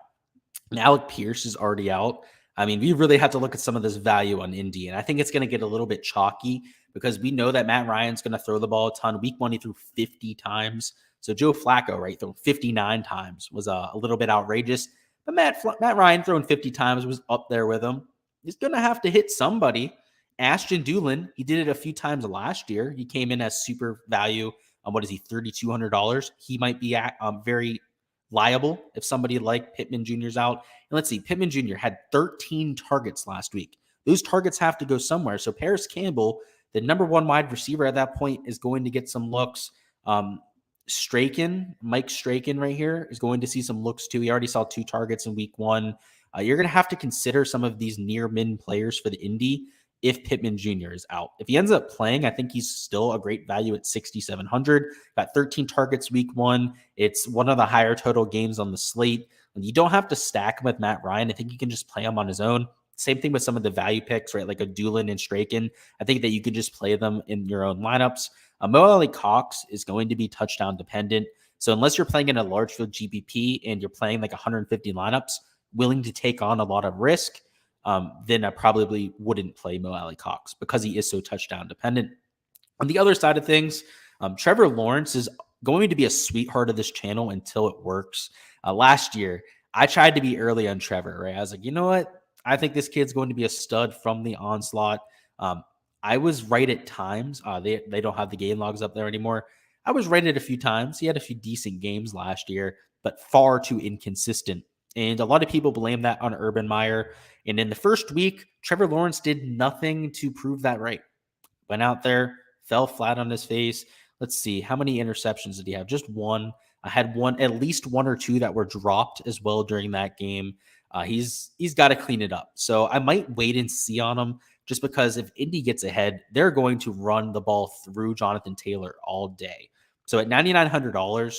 And Alec Pierce is already out. I mean, we really have to look at some of this value on Indy, and I think it's going to get a little bit chalky because we know that Matt Ryan's going to throw the ball a ton. Week one, he threw 50 times. So Joe Flacco, right, threw 59 times was a little bit outrageous. But Matt Ryan throwing 50 times was up there with him. He's going to have to hit somebody. Ashton Doolin, he did it a few times last year. He came in as super value. What is he, $3,200? He might be very liable if somebody like Pittman Jr.'s out. And let's see, Pittman Jr. had 13 targets last week. Those targets have to go somewhere. So Paris Campbell, the number one wide receiver at that point, is going to get some looks. Mike Straken right here is going to see some looks too. He already saw 2 targets in week one. You're going to have to consider some of these near min players for the Indy if Pittman Jr. is out. If he ends up playing, I think he's still a great value at 6,700. Got 13 targets week one. It's one of the higher total games on the slate. And you don't have to stack him with Matt Ryan. I think you can just play him on his own. Same thing with some of the value picks, right? Like a Doolin and Straken. I think that you could just play them in your own lineups. Mo Alley-Cox is going to be touchdown dependent. So unless you're playing in a large field GPP and you're playing like 150 lineups, willing to take on a lot of risk, then I probably wouldn't play Mo Alley-Cox because he is so touchdown dependent. On the other side of things, Trevor Lawrence is going to be a sweetheart of this channel until it works. Last year, I tried to be early on Trevor, right? I was like, you know what? I think this kid's going to be a stud from the onslaught. I was right at times. They don't have the game logs up there anymore. I was right at a few times. He had a few decent games last year, but far too inconsistent. And a lot of people blame that on Urban Meyer. And in the first week, Trevor Lawrence did nothing to prove that right. Went out there, fell flat on his face. Let's see, how many interceptions did he have? Just one. I had at least 1 or 2 that were dropped as well during that game. He's got to clean it up. So I might wait and see on him just because if Indy gets ahead, they're going to run the ball through Jonathan Taylor all day. So at $9,900,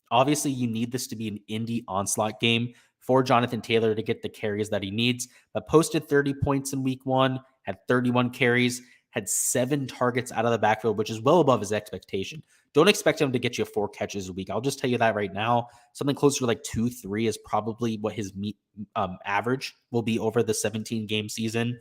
obviously you need this to be an Indy onslaught game for Jonathan Taylor to get the carries that he needs. But posted 30 points in week one, had 31 carries, had 7 targets out of the backfield, which is well above his expectation. Don't expect him to get you 4 catches a week. I'll just tell you that right now. Something closer to like 2-3 is probably what his average will be over the 17-game season.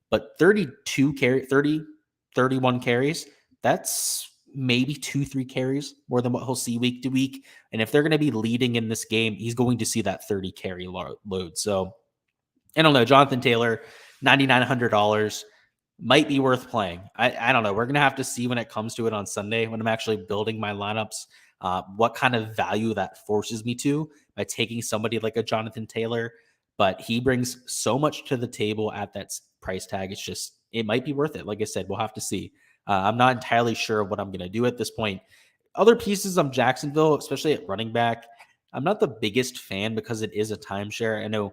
But 31 carries, that's maybe 2-3 carries more than what he'll see week to week. And if they're going to be leading in this game, he's going to see that 30 carry load. So I don't know. Jonathan Taylor, $9,900 might be worth playing. I don't know. We're going to have to see when it comes to it on Sunday when I'm actually building my lineups, what kind of value that forces me to by taking somebody like a Jonathan Taylor. But he brings so much to the table at that price tag. It's just, it might be worth it. Like I said, we'll have to see. I'm not entirely sure what I'm going to do at this point. Other pieces on Jacksonville, especially at running back, I'm not the biggest fan because it is a timeshare. I know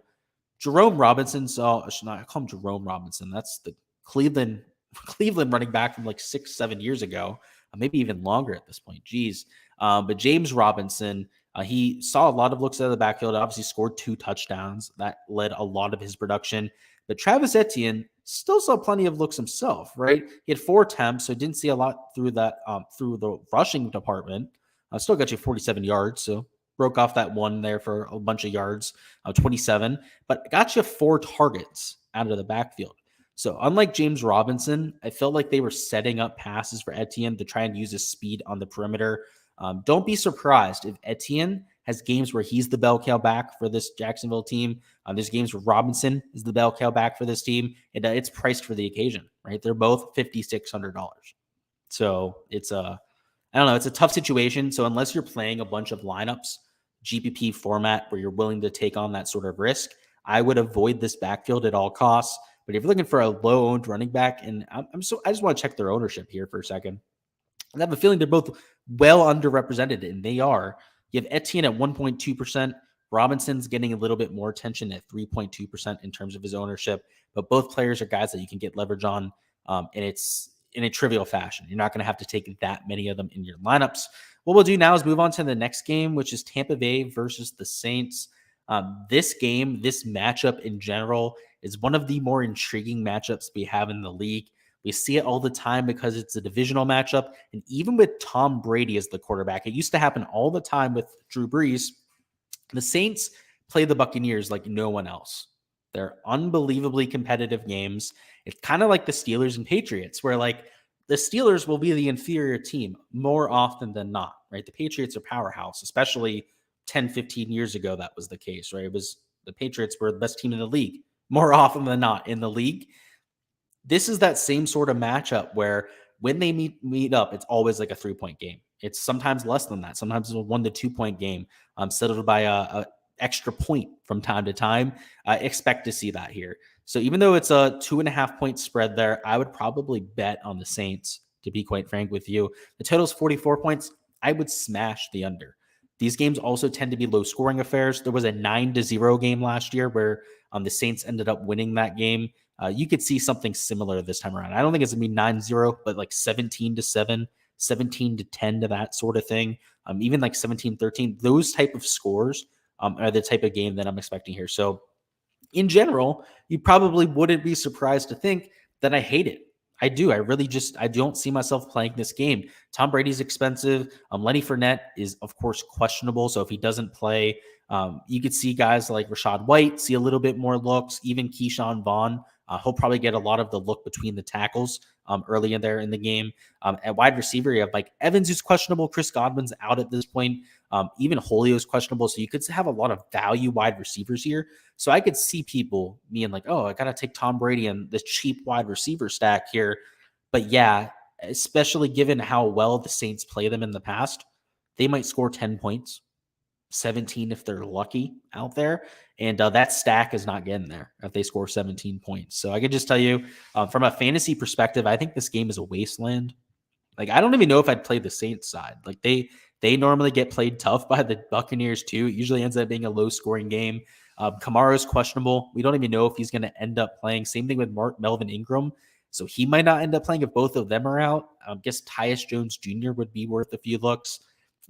Jerome Robinson, I should not call him Jerome Robinson. That's the Cleveland running back from like 6-7 years ago, maybe even longer at this point. Geez. But James Robinson, he saw a lot of looks out of the backfield, obviously scored 2 touchdowns. That led a lot of his production. But Travis Etienne still saw plenty of looks himself, right? He had 4 attempts, so didn't see a lot through that, through the rushing department. Still got you 47 yards, so broke off that one there for a bunch of yards, 27, but got you 4 targets out of the backfield. So unlike James Robinson, I felt like they were setting up passes for Etienne to try and use his speed on the perimeter. Don't be surprised if Etienne has games where he's the bell cow back for this Jacksonville team. There's games where Robinson is the bell cow back for this team, and it's priced for the occasion, right? They're both $5,600. So it's I don't know, it's a tough situation. So unless you're playing a bunch of lineups, GPP format where you're willing to take on that sort of risk, I would avoid this backfield at all costs. But if you're looking for a low-owned running back, and I just want to check their ownership here for a second. I have a feeling they're both well underrepresented, and they are. You have Etienne at 1.2%. Robinson's getting a little bit more attention at 3.2% in terms of his ownership. But both players are guys that you can get leverage on, and it's in a trivial fashion. You're not going to have to take that many of them in your lineups. What we'll do now is move on to the next game, which is Tampa Bay versus the Saints. This game, this matchup in general, is one of the more intriguing matchups we have in the league. We see it all the time because it's a divisional matchup. And even with Tom Brady as the quarterback, it used to happen all the time with Drew Brees. The Saints play the Buccaneers like no one else. They're unbelievably competitive games. It's kind of like the Steelers and Patriots, where like the Steelers will be the inferior team more often than not, right? The Patriots are powerhouse, especially 10, 15 years ago. That was the case, right? It was the Patriots were the best team in the league more often than not in the league. This is that same sort of matchup where when they meet up, it's always like a 3-point game. It's sometimes less than that. Sometimes it's a 1 to 2 point game settled by a extra point from time to time. I expect to see that here. So even though it's a 2.5 point spread there, I would probably bet on the Saints, to be quite frank with you. The total is 44 points. I would smash the under. These games also tend to be low scoring affairs. There was a 9-0 game last year where the Saints ended up winning that game. You could see something similar this time around. I don't think it's going to be 9-0, but like 17-7, 17-10 to that sort of thing. Even like 17-13. Those type of scores are the type of game that I'm expecting here. So in general, you probably wouldn't be surprised to think that I hate it. I do. I don't see myself playing this game. Tom Brady's expensive. Lenny Fournette is, of course, questionable. So if he doesn't play, you could see guys like Rachaad White see a little bit more looks. Even Keyshawn Vaughn, he'll probably get a lot of the look between the tackles early in there in the game. At wide receiver, you have like Evans, who's questionable. Chris Godwin's out at this point. Even Julio's questionable. So you could have a lot of value wide receivers here. So I could see people being like, oh, I got to take Tom Brady and this cheap wide receiver stack here. But yeah, especially given how well the Saints play them in the past, they might score 10 points, 17 if they're lucky out there. And that stack is not getting there if they score 17 points. So I could just tell you from a fantasy perspective, I think this game is a wasteland. Like, I don't even know if I'd play the Saints side. Like they normally get played tough by the Buccaneers too. It usually ends up being a low scoring game. Kamara's questionable. We don't even know if he's going to end up playing. Same thing with Melvin Ingram. So he might not end up playing if both of them are out. I guess Tyus Jones Jr. would be worth a few looks.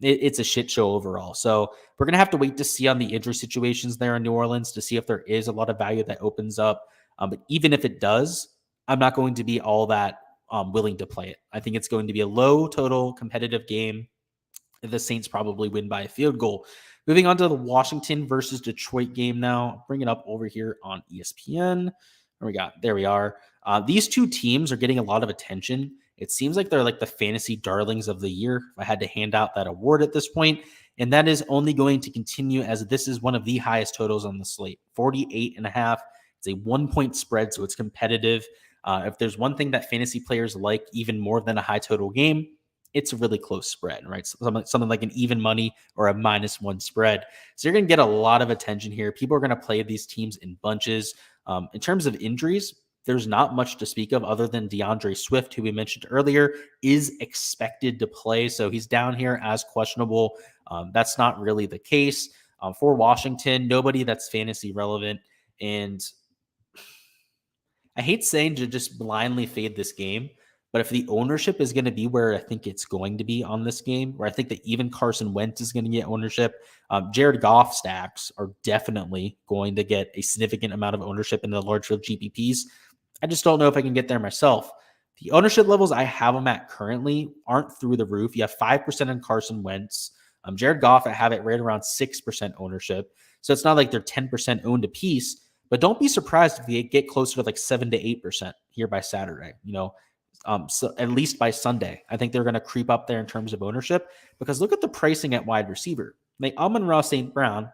It's a shit show overall. So we're going to have to wait to see on the injury situations there in New Orleans to see if there is a lot of value that opens up. But even if it does, I'm not going to be all that willing to play it. I think it's going to be a low total competitive game. The Saints probably win by a field goal. Moving on to the Washington versus Detroit game now. Bring it up over here on ESPN. There we are. These two teams are getting a lot of attention. It seems like they're like the fantasy darlings of the year, if I had to hand out that award at this point. And that is only going to continue as this is one of the highest totals on the slate. 48.5. It's a 1-point spread, so it's competitive. If there's one thing that fantasy players like even more than a high total game, it's a really close spread, right? Something like an even money or a -1 spread. So you're going to get a lot of attention here. People are going to play these teams in bunches. In terms of injuries, there's not much to speak of other than DeAndre Swift, who we mentioned earlier, is expected to play. So he's down here as questionable. That's not really the case. For Washington, nobody that's fantasy relevant. And I hate saying to just blindly fade this game, but if the ownership is going to be where I think it's going to be on this game, where I think that even Carson Wentz is going to get ownership, Jared Goff stacks are definitely going to get a significant amount of ownership in the large field GPPs. I just don't know if I can get there myself. The ownership levels I have them at currently aren't through the roof. You have 5% on Carson Wentz. Jared Goff, I have it right around 6% ownership. So it's not like they're 10% owned a piece, But don't be surprised if they get closer to like 7 to 8% here by Saturday. So at least by Sunday, I think they're going to creep up there in terms of ownership, because look at the pricing at wide receiver. Like Amon-Ra St. Brown,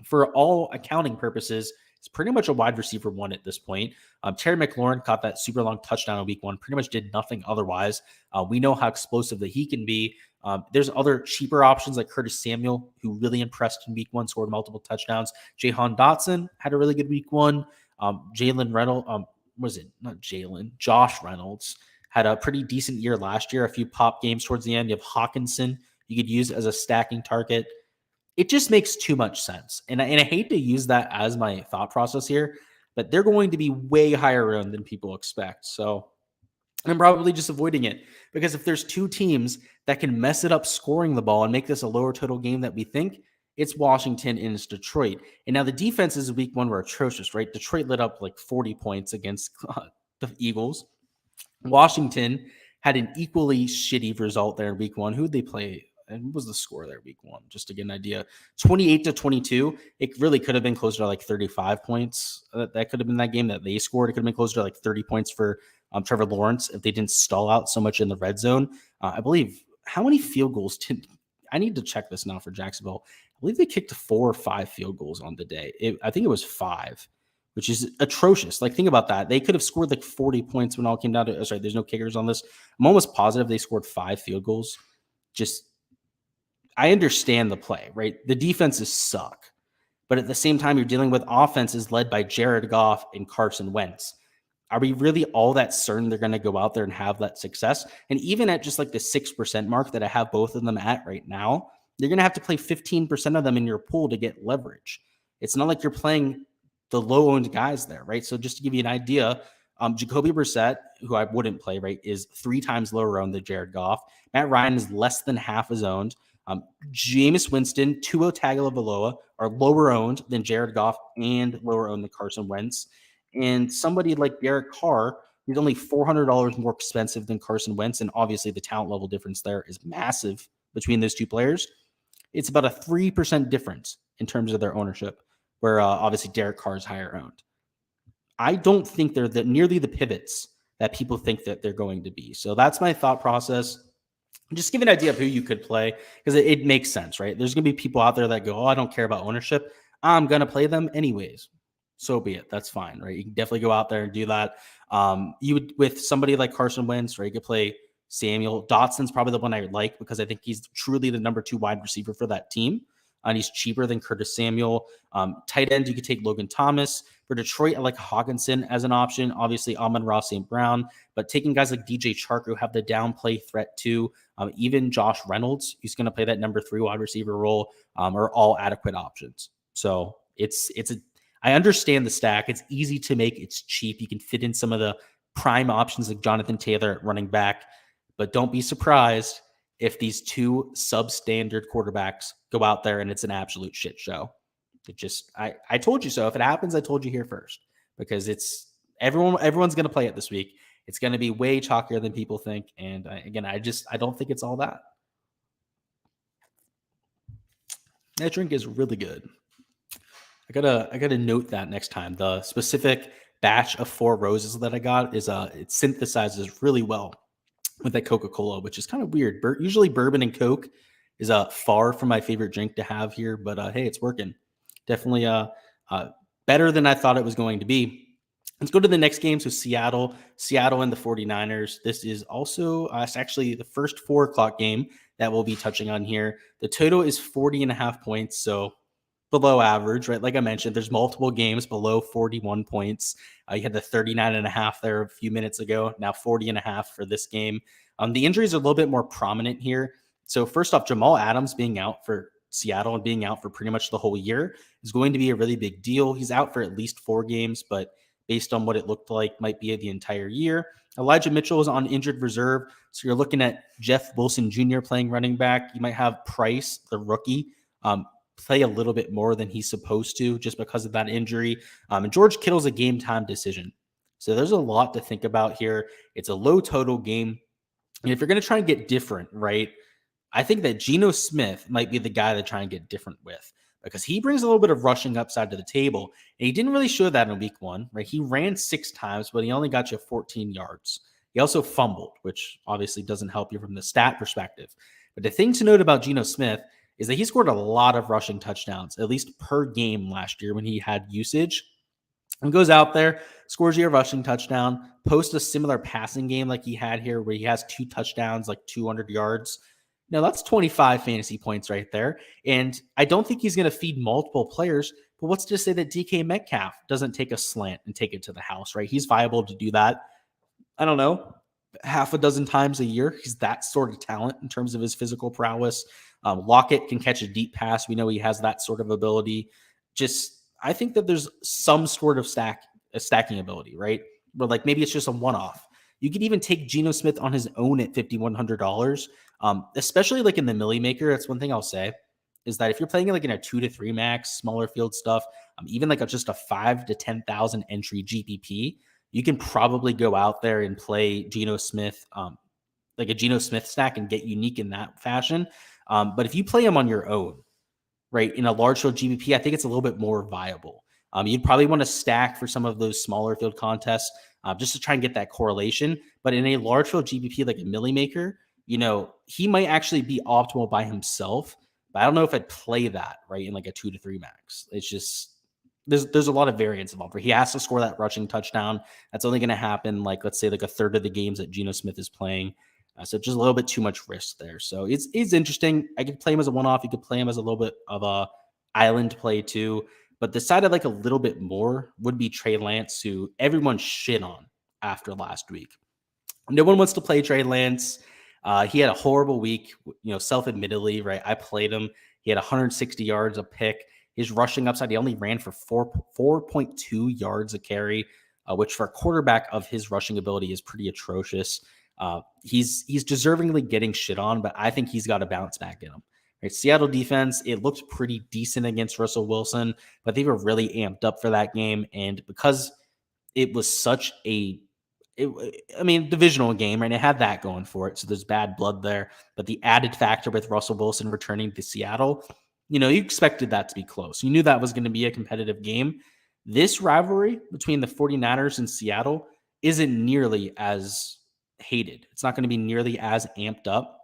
for all accounting purposes, is pretty much a wide receiver one at this point. Terry McLaurin caught that super long touchdown in week one, pretty much did nothing otherwise. We know how explosive that he can be. There's other cheaper options like Curtis Samuel, who really impressed in week one, scored multiple touchdowns. Jahan Dotson had a really good week one. Josh Reynolds had a pretty decent year last year, a few pop games towards the end. You have Hawkinson you could use as a stacking target. It just makes too much sense. And I hate to use that as my thought process here, but they're going to be way higher owned than people expect. So I'm probably just avoiding it, because if there's two teams that can mess it up scoring the ball and make this a lower total game that we think, it's Washington and it's Detroit. And now the defenses of week one were atrocious, right? Detroit lit up like 40 points against the Eagles. Washington had an equally shitty result there in week one. Who did they play? And what was the score there week one? Just to get an idea, 28-22. It really could have been closer to like 35 points. That could have been that game that they scored. It could have been closer to like 30 points for Trevor Lawrence if they didn't stall out so much in the red zone. I believe, how many field goals I need to check this now for Jacksonville. I believe they kicked 4 or 5 field goals on the day. I think it was 5, which is atrocious. Like, think about that. They could have scored like 40 points when all came down to, there's no kickers on this. I'm almost positive they scored 5 field goals. I understand the play, right? The defenses suck. But at the same time, you're dealing with offenses led by Jared Goff and Carson Wentz. Are we really all that certain they're going to go out there and have that success? And even at just like the 6% mark that I have both of them at right now, you're going to have to play 15% of them in your pool to get leverage. It's not like you're playing the low-owned guys there, right? So just to give you an idea, Jacoby Brissett, who I wouldn't play, right, is 3 times lower owned than Jared Goff. Matt Ryan is less than half as owned. Jameis Winston, Tua Tagovailoa are lower owned than Jared Goff and lower owned than Carson Wentz. And somebody like Derek Carr is only $400 more expensive than Carson Wentz. And obviously the talent level difference there is massive between those two players. It's about a 3% difference in terms of their ownership, where obviously Derek Carr is higher owned. I don't think they're nearly the pivots that people think that they're going to be. So that's my thought process. Just give an idea of who you could play, because it makes sense, right? There's going to be people out there that go, oh, I don't care about ownership. I'm going to play them anyways. So be it. That's fine, right? You can definitely go out there and do that. You would, with somebody like Carson Wentz, right? You could play Samuel. Dotson's probably the one I would like, because I think he's truly the number 2 wide receiver for that team. And he's cheaper than Curtis Samuel. Tight end, you could take Logan Thomas. For Detroit, I like Hawkinson as an option. Obviously, Amon-Ra St. Brown. But taking guys like DJ Chark, who have the downplay threat too, even Josh Reynolds, who's going to play that number 3 wide receiver role, are all adequate options. So I understand the stack. It's easy to make. It's cheap. You can fit in some of the prime options like Jonathan Taylor at running back. But don't be surprised if these 2 substandard quarterbacks go out there and it's an absolute shit show. I told you so. If it happens, I told you here first, because everyone's going to play it this week. It's going to be way chalkier than people think. And again, I don't think it's all that. That drink is really good. I gotta note that next time. The specific batch of 4 roses that I got is it synthesizes really well with that Coca-Cola, which is kind of weird. Usually bourbon and Coke is far from my favorite drink to have here, but hey, it's working. Definitely better than I thought it was going to be. Let's go to the next game. So Seattle and the 49ers. This is also it's actually the first 4 o'clock game that we'll be touching on here. The total is 40.5 points. So below average, right? Like I mentioned, there's multiple games below 41 points. You had the 39.5 there a few minutes ago. Now 40.5 for this game. The injuries are a little bit more prominent here. So first off, Jamal Adams being out for Seattle and being out for pretty much the whole year is going to be a really big deal. He's out for at least 4 games, but based on what it looked like, might be the entire year. Elijah Mitchell is on injured reserve. So you're looking at Jeff Wilson Jr. playing running back. You might have Price, the rookie, play a little bit more than he's supposed to just because of that injury. And George Kittle's a game time decision. So there's a lot to think about here. It's a low total game. And if you're going to try and get different, right, I think that Geno Smith might be the guy to try and get different with, because he brings a little bit of rushing upside to the table. And he didn't really show that in week 1, right? He ran 6 times, but he only got you 14 yards. He also fumbled, which obviously doesn't help you from the stat perspective. But the thing to note about Geno Smith is that he scored a lot of rushing touchdowns, at least per game last year when he had usage. And goes out there, scores you a rushing touchdown, posts a similar passing game like he had here where he has 2 touchdowns, like 200 yards. Now that's 25 fantasy points right there. And I don't think he's going to feed multiple players, but what's to say that DK Metcalf doesn't take a slant and take it to the house, right? He's viable to do that. I don't know, half a dozen times a year. He's that sort of talent in terms of his physical prowess. Lockett can catch a deep pass. We know he has that sort of ability. I think that there's some sort of stacking ability, right? But like maybe it's just a one-off. You could even take Geno Smith on his own at $5,100, especially like in the Millie Maker. That's one thing I'll say is that if you're playing like in a 2 to 3 max, smaller field stuff, even like just a 5 to 10,000 entry GPP, you can probably go out there and play Geno Smith, like a Geno Smith stack and get unique in that fashion. But if you play him on your own, right, in a large field GPP, I think it's a little bit more viable. You'd probably want to stack for some of those smaller field contests just to try and get that correlation. But in a large field GPP like a Millie Maker, he might actually be optimal by himself. But I don't know if I'd play that, right, in like a 2 to 3 max. It's just there's a lot of variance involved where he has to score that rushing touchdown. That's only going to happen like, let's say, like a third of the games that Geno Smith is playing. So just a little bit too much risk there. So it's interesting. I could play him as a one-off. You could play him as a little bit of a island play too. But the side I like a little bit more would be Trey Lance, who everyone shit on after last week. No one wants to play Trey Lance. He had a horrible week, self-admittedly, right? I played him. He had 160 yards a pick. His rushing upside, he only ran for 4.2 yards a carry, which for a quarterback of his rushing ability is pretty atrocious. He's deservingly getting shit on, but I think he's got to bounce back in him. Right? Seattle defense, it looked pretty decent against Russell Wilson, but they were really amped up for that game. And because it was such divisional game, right? It had that going for it. So there's bad blood there. But the added factor with Russell Wilson returning to Seattle, you expected that to be close. You knew that was going to be a competitive game. This rivalry between the 49ers and Seattle isn't nearly as hated. It's not going to be nearly as amped up.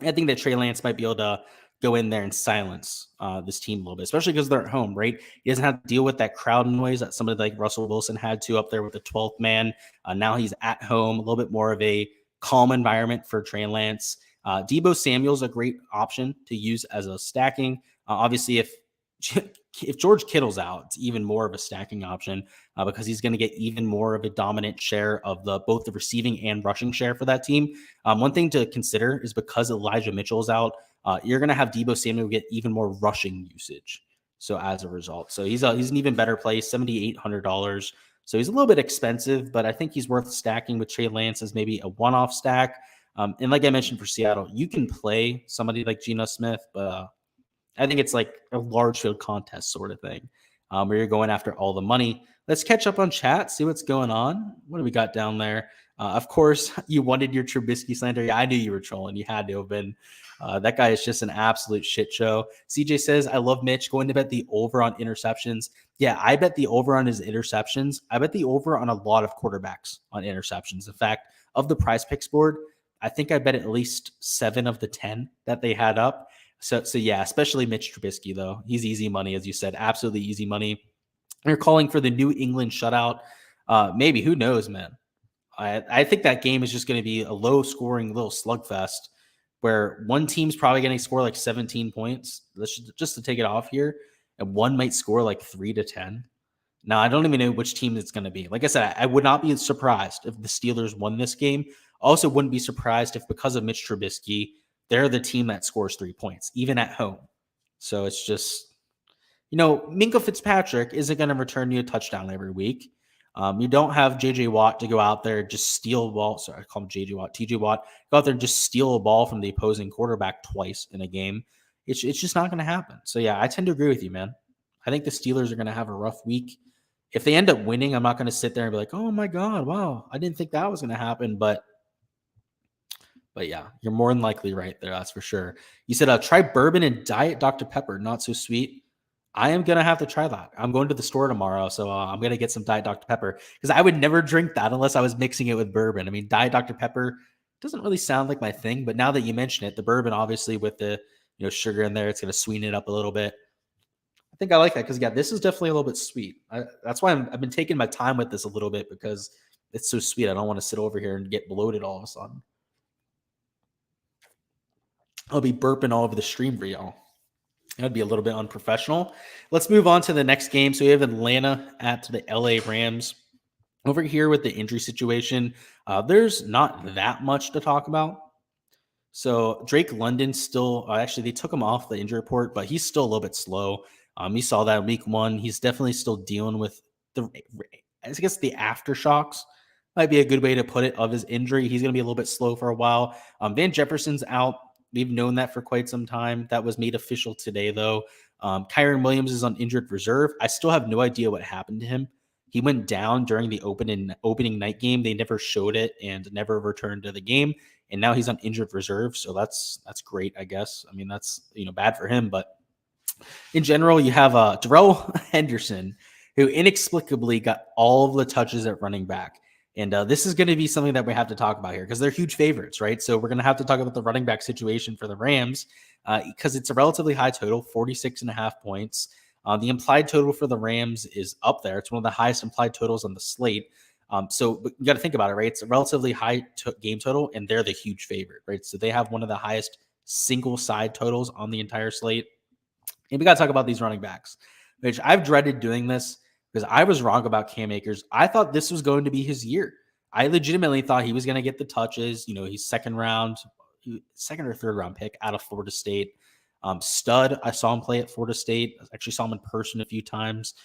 I think that Trey Lance might be able to go in there and silence this team a little bit, especially because they're at home, right? He doesn't have to deal with that crowd noise that somebody like Russell Wilson had to up there with the 12th man. Now he's at home, a little bit more of a calm environment for Trey Lance. Deebo Samuel's a great option to use as a stacking. Obviously, if George Kittle's out, it's even more of a stacking option because he's going to get even more of a dominant share of both the receiving and rushing share for that team. One thing to consider is because Elijah Mitchell's out, you're going to have Deebo Samuel get even more rushing usage. So as a result, he's an even better play, $7,800. So he's a little bit expensive, but I think he's worth stacking with Trey Lance as maybe a one-off stack. And like I mentioned for Seattle, you can play somebody like Geno Smith, but I think it's like a large field contest sort of thing where you're going after all the money. Let's catch up on chat, see what's going on. What do we got down there? Of course, you wanted your Trubisky slander. Yeah, I knew you were trolling. You had to have been. That guy is just an absolute shit show. CJ says, I love Mitch going to bet the over on interceptions. Yeah, I bet the over on his interceptions. I bet the over on a lot of quarterbacks on interceptions. In fact, of the prize picks board, I think I bet at least 7 of the 10 that they had up. So yeah, especially Mitch Trubisky, though. He's easy money, as you said. Absolutely easy money. You're calling for the New England shutout. Maybe. Who knows, man? I think that game is just going to be a low-scoring little slugfest where one team's probably going to score like 17 points. Just to take it off here. And one might score like 3 to 10. Now, I don't even know which team it's going to be. Like I said, I would not be surprised if the Steelers won this game. Also wouldn't be surprised if because of Mitch Trubisky, they're the team that scores 3 points, even at home. So it's just, Minkah Fitzpatrick isn't going to return you a touchdown every week. You don't have J.J. Watt to go out there and just steal a ball. Sorry, I call him J.J. Watt. T.J. Watt, go out there and just steal a ball from the opposing quarterback twice in a game. It's just not going to happen. So, yeah, I tend to agree with you, man. I think the Steelers are going to have a rough week. If they end up winning, I'm not going to sit there and be like, oh, my God, wow, I didn't think that was going to happen. But yeah, you're more than likely right there. That's for sure. You said, try bourbon and Diet Dr. Pepper. Not so sweet. I am going to have to try that. I'm going to the store tomorrow, so I'm going to get some Diet Dr. Pepper because I would never drink that unless I was mixing it with bourbon. I mean, Diet Dr. Pepper doesn't really sound like my thing, but now that you mention it, the bourbon, obviously with the sugar in there, it's going to sweeten it up a little bit. I think I like that because, yeah, this is definitely a little bit sweet. That's why I've been taking my time with this a little bit because it's so sweet. I don't want to sit over here and get bloated all of a sudden. I'll be burping all over the stream for y'all. That'd be a little bit unprofessional. Let's move on to the next game. So we have Atlanta at the LA Rams. Over here with the injury situation, there's not that much to talk about. So Drake London still, actually they took him off the injury report, but he's still a little bit slow. You saw that in week 1. He's definitely still dealing with I guess the aftershocks might be a good way to put it of his injury. He's going to be a little bit slow for a while. Van Jefferson's out. We've known that for quite some time. That was made official today, though. Kyron Williams is on injured reserve. I still have no idea what happened to him. He went down during the opening night game. They never showed it and never returned to the game. And now he's on injured reserve. So that's great, I guess. I mean, that's bad for him. But in general, you have Darrell Henderson, who inexplicably got all of the touches at running back. And this is going to be something that we have to talk about here because they're huge favorites, right? So we're going to have to talk about the running back situation for the Rams because it's a relatively high total, 46.5 points. The implied total for the Rams is up there. It's one of the highest implied totals on the slate. So you got to think about it, right? It's a relatively high game total, and they're the huge favorite, right? So they have one of the highest single side totals on the entire slate. And we got to talk about these running backs, which I've dreaded doing this because I was wrong about Cam Akers. I thought this was going to be his year. I legitimately thought he was going to get the touches. He's second or third round pick out of Florida State. Stud. I saw him play at Florida State. I actually saw him in person a few times,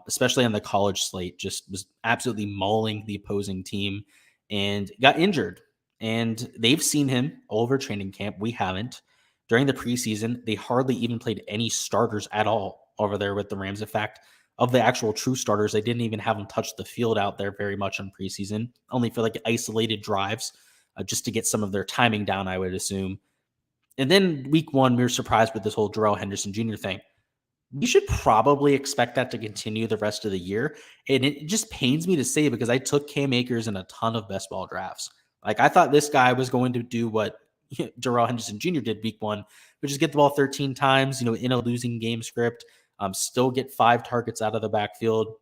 especially on the college slate. Just was absolutely mauling the opposing team and got injured. And they've seen him all over training camp. We haven't. During the preseason, they hardly even played any starters at all over there with the Rams. In fact, of the actual true starters, they didn't even have them touch the field out there very much on preseason, only for like isolated drives just to get some of their timing down, I would assume. And then week 1, we were surprised with this whole Darrell Henderson Jr. thing. You should probably expect that to continue the rest of the year. And it just pains me to say because I took Cam Akers in a ton of best ball drafts. Like I thought this guy was going to do what Darrell Henderson Jr. did week 1, which is get the ball 13 times, in a losing game script, still get 5 targets out of the backfield,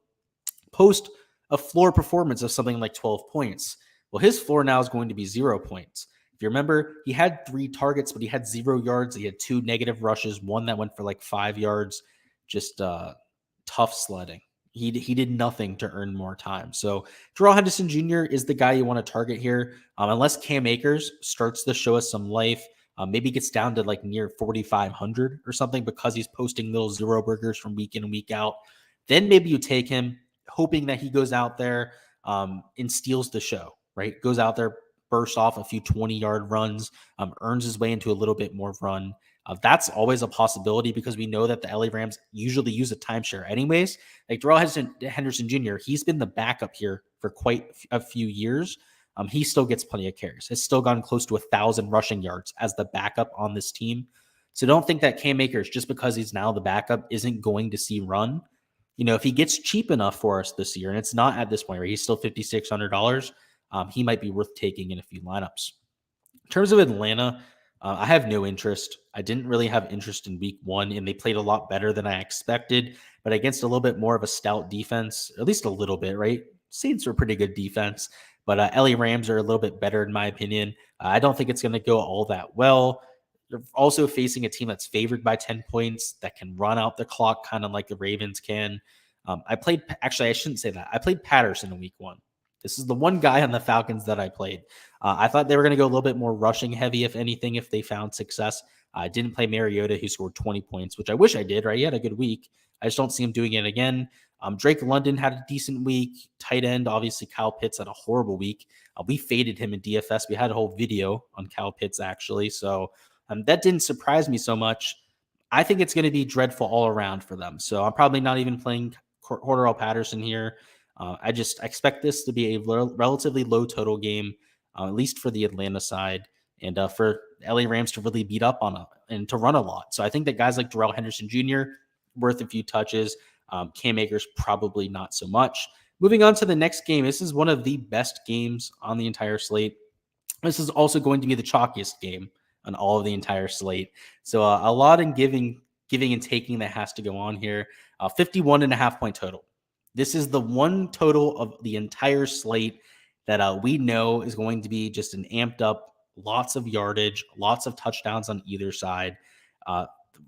post a floor performance of something like 12 points. Well, his floor now is going to be 0 points. If you remember, he had 3 targets, but he had 0 yards. He had 2 negative rushes, 1 that went for like 5 yards, just tough sledding. He did nothing to earn more time. So Darrell Henderson Jr. is the guy you want to target here. Unless Cam Akers starts to show us some life, maybe gets down to like near 4,500 or something because he's posting little zero burgers from week in and week out. Then maybe you take him, hoping that he goes out there and steals the show, right? Goes out there, bursts off a few 20-yard runs, earns his way into a little bit more run. That's always a possibility because we know that the LA Rams usually use a timeshare anyways. Like Darrell Henderson Jr., he's been the backup here for quite a few years. He still gets plenty of carries. Has still gone close to 1,000 rushing yards as the backup on this team. So don't think that Cam Akers, just because he's now the backup, isn't going to see run. If he gets cheap enough for us this year, and it's not at this point where he's still $5,600, he might be worth taking in a few lineups. In terms of Atlanta, I have no interest. I didn't really have interest in week 1, and they played a lot better than I expected, but against a little bit more of a stout defense, at least a little bit, right? Saints are a pretty good defense, but LA Rams are a little bit better in my opinion. I don't think it's going to go all that well. They're also facing a team that's favored by 10 points that can run out the clock kind of like the Ravens can. I shouldn't say that. I played Patterson in week 1. This is the one guy on the Falcons that I played. I thought they were going to go a little bit more rushing heavy, if anything, if they found success. I didn't play Mariota, who scored 20 points, which I wish I did, right? He had a good week. I just don't see him doing it again. Drake London had a decent week. Tight end, obviously, Kyle Pitts had a horrible week. We faded him in DFS. We had a whole video on Kyle Pitts, actually. So that didn't surprise me so much. I think it's going to be dreadful all around for them. So I'm probably not even playing Cordarrelle Patterson here. I expect this to be a relatively low total game, at least for the Atlanta side, and for LA Rams to really beat up on and to run a lot. So I think that guys like Darrell Henderson Jr., worth a few touches. Cam Akers probably not so much. Moving on to the next game. This is one of the best games on the entire slate. This is also going to be the chalkiest game on all of the entire slate. So a lot in giving and taking that has to go on here. 51.5 point total. This is the one total of the entire slate that we know is going to be just an amped up, lots of yardage, lots of touchdowns on either side.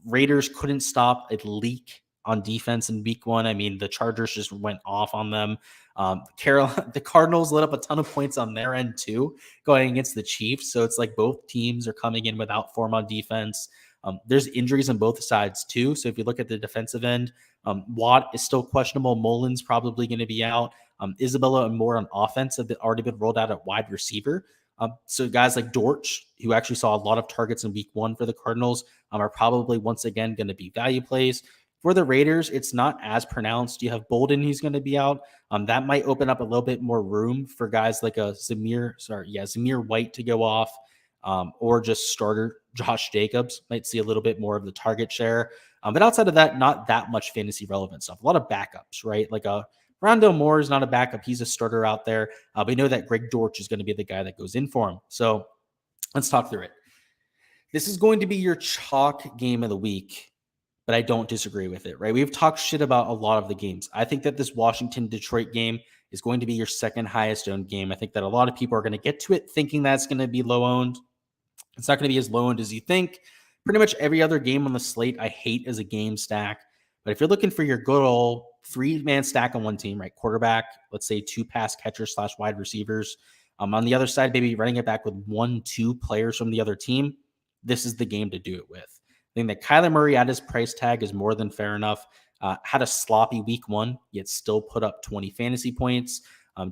Raiders couldn't stop a leak on defense in week 1. I mean, the Chargers just went off on them. The Cardinals lit up a ton of points on their end too, going against the Chiefs. So it's like both teams are coming in without form on defense. There's injuries on both sides too. So if you look at the defensive end, Watt is still questionable. Mullins probably going to be out. Isabella and Moore on offense have already been rolled out at wide receiver. So guys like Dortch, who actually saw a lot of targets in week 1 for the Cardinals, are probably once again going to be value plays. For the Raiders, it's not as pronounced. You have Bolden, who's going to be out. That might open up a little bit more room for guys like Zamir White to go off, or just starter Josh Jacobs might see a little bit more of the target share. But outside of that, not that much fantasy relevant stuff. A lot of backups, right? Like Rondo Moore is not a backup. He's a starter out there. We know that Greg Dortch is going to be the guy that goes in for him. So let's talk through it. This is going to be your chalk game of the week, but I don't disagree with it, right? We've talked shit about a lot of the games. I think that this Washington-Detroit game is going to be your second highest owned game. I think that a lot of people are going to get to it thinking that's going to be low owned. It's not going to be as low owned as you think. Pretty much every other game on the slate I hate as a game stack. But if you're looking for your good old 3-man stack on one team, right? Quarterback, let's say 2 pass catchers / wide receivers. On the other side, maybe running it back with 1-2 players from the other team. This is the game to do it with. I think that Kyler Murray at his price tag is more than fair enough. Had a sloppy week 1, yet still put up 20 fantasy points.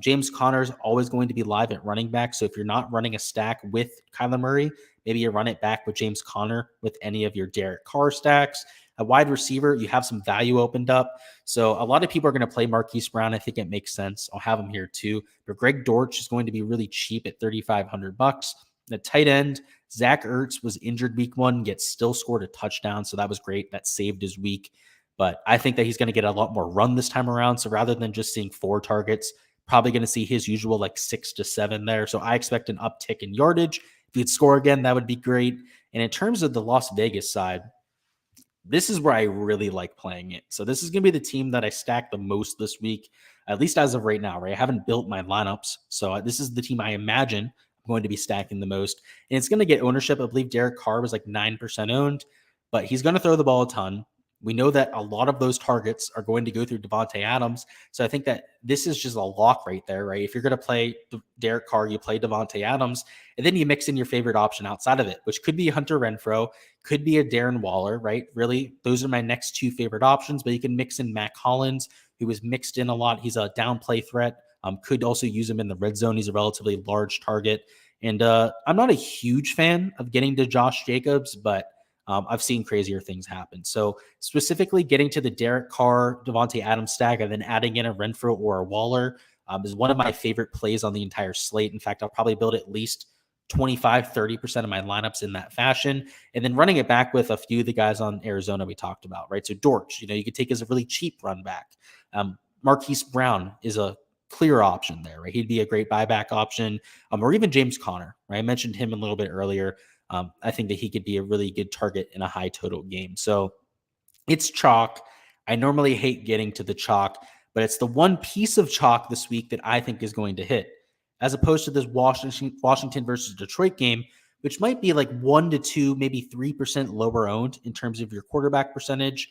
James Conner is always going to be live at running back. So if you're not running a stack with Kyler Murray, maybe you run it back with James Conner with any of your Derek Carr stacks. A wide receiver, you have some value opened up. So a lot of people are going to play Marquise Brown. I think it makes sense. I'll have him here too. But Greg Dortch is going to be really cheap at $3,500. The tight end, Zach Ertz, was injured week 1, yet still scored a touchdown. So that was great. That saved his week. But I think that he's going to get a lot more run this time around. So rather than just seeing 4 targets, probably going to see his usual like 6 to 7 there. So I expect an uptick in yardage. If he'd score again, that would be great. And in terms of the Las Vegas side, this is where I really like playing it. So this is going to be the team that I stack the most this week, at least as of right now, right? I haven't built my lineups. So this is the team I imagine I'm going to be stacking the most. And it's going to get ownership. I believe Derek Carr was like 9% owned, but he's going to throw the ball a ton. We know that a lot of those targets are going to go through Devontae Adams. So I think that this is just a lock right there, right? If you're going to play Derek Carr, you play Devontae Adams, and then you mix in your favorite option outside of it, which could be Hunter Renfrow, could be a Darren Waller, right? Really, those are my next 2 favorite options, but you can mix in Matt Collins, who is mixed in a lot. He's a down play threat. Could also use him in the red zone. He's a relatively large target. And I'm not a huge fan of getting to Josh Jacobs, but I've seen crazier things happen. So specifically getting to the Derek Carr, Devontae Adams stack, and then adding in a Renfrow or a Waller is one of my favorite plays on the entire slate. In fact, I'll probably build at least 25-30% of my lineups in that fashion, and then running it back with a few of the guys on Arizona we talked about, right? So Dortch, you could take as a really cheap run back. Marquise Brown is a clear option there, right? He'd be a great buyback option, or even James Conner, right? I mentioned him a little bit earlier. I think that he could be a really good target in a high total game. So it's chalk. I normally hate getting to the chalk, but it's the one piece of chalk this week that I think is going to hit, as opposed to this Washington versus Detroit game, which might be like 1 to 2, maybe 3% lower owned in terms of your quarterback percentage.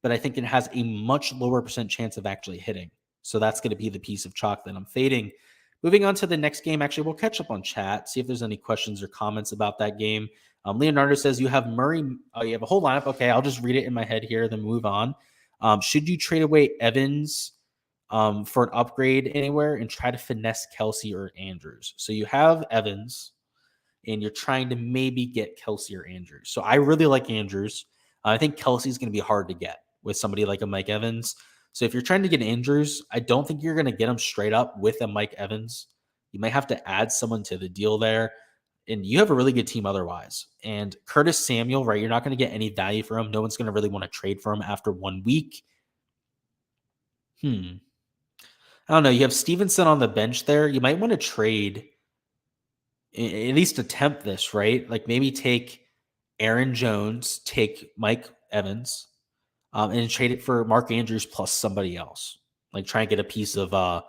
But I think it has a much lower % chance of actually hitting. So that's going to be the piece of chalk that I'm fading. Moving on to the next game, actually, we'll catch up on chat, see if there's any questions or comments about that game. Leonardo says you have Murray. Oh, you have a whole lineup. Okay, I'll just read it in my head here, then move on. Should you trade away Evans for an upgrade anywhere and try to finesse Kelsey or Andrews? So you have Evans, and you're trying to maybe get Kelsey or Andrews. So I really like Andrews. I think Kelsey's going to be hard to get with somebody like a Mike Evans. So if you're trying to get Andrews, I don't think you're going to get him straight up with a Mike Evans. You might have to add someone to the deal there. And you have a really good team otherwise. And Curtis Samuel, right? You're not going to get any value for him. No one's going to really want to trade for him after 1 week. I don't know. You have Stevenson on the bench there. You might want to trade, at least attempt this, right? Like maybe take Aaron Jones, take Mike Evans, and trade it for Mark Andrews plus somebody else. Like try and get a piece of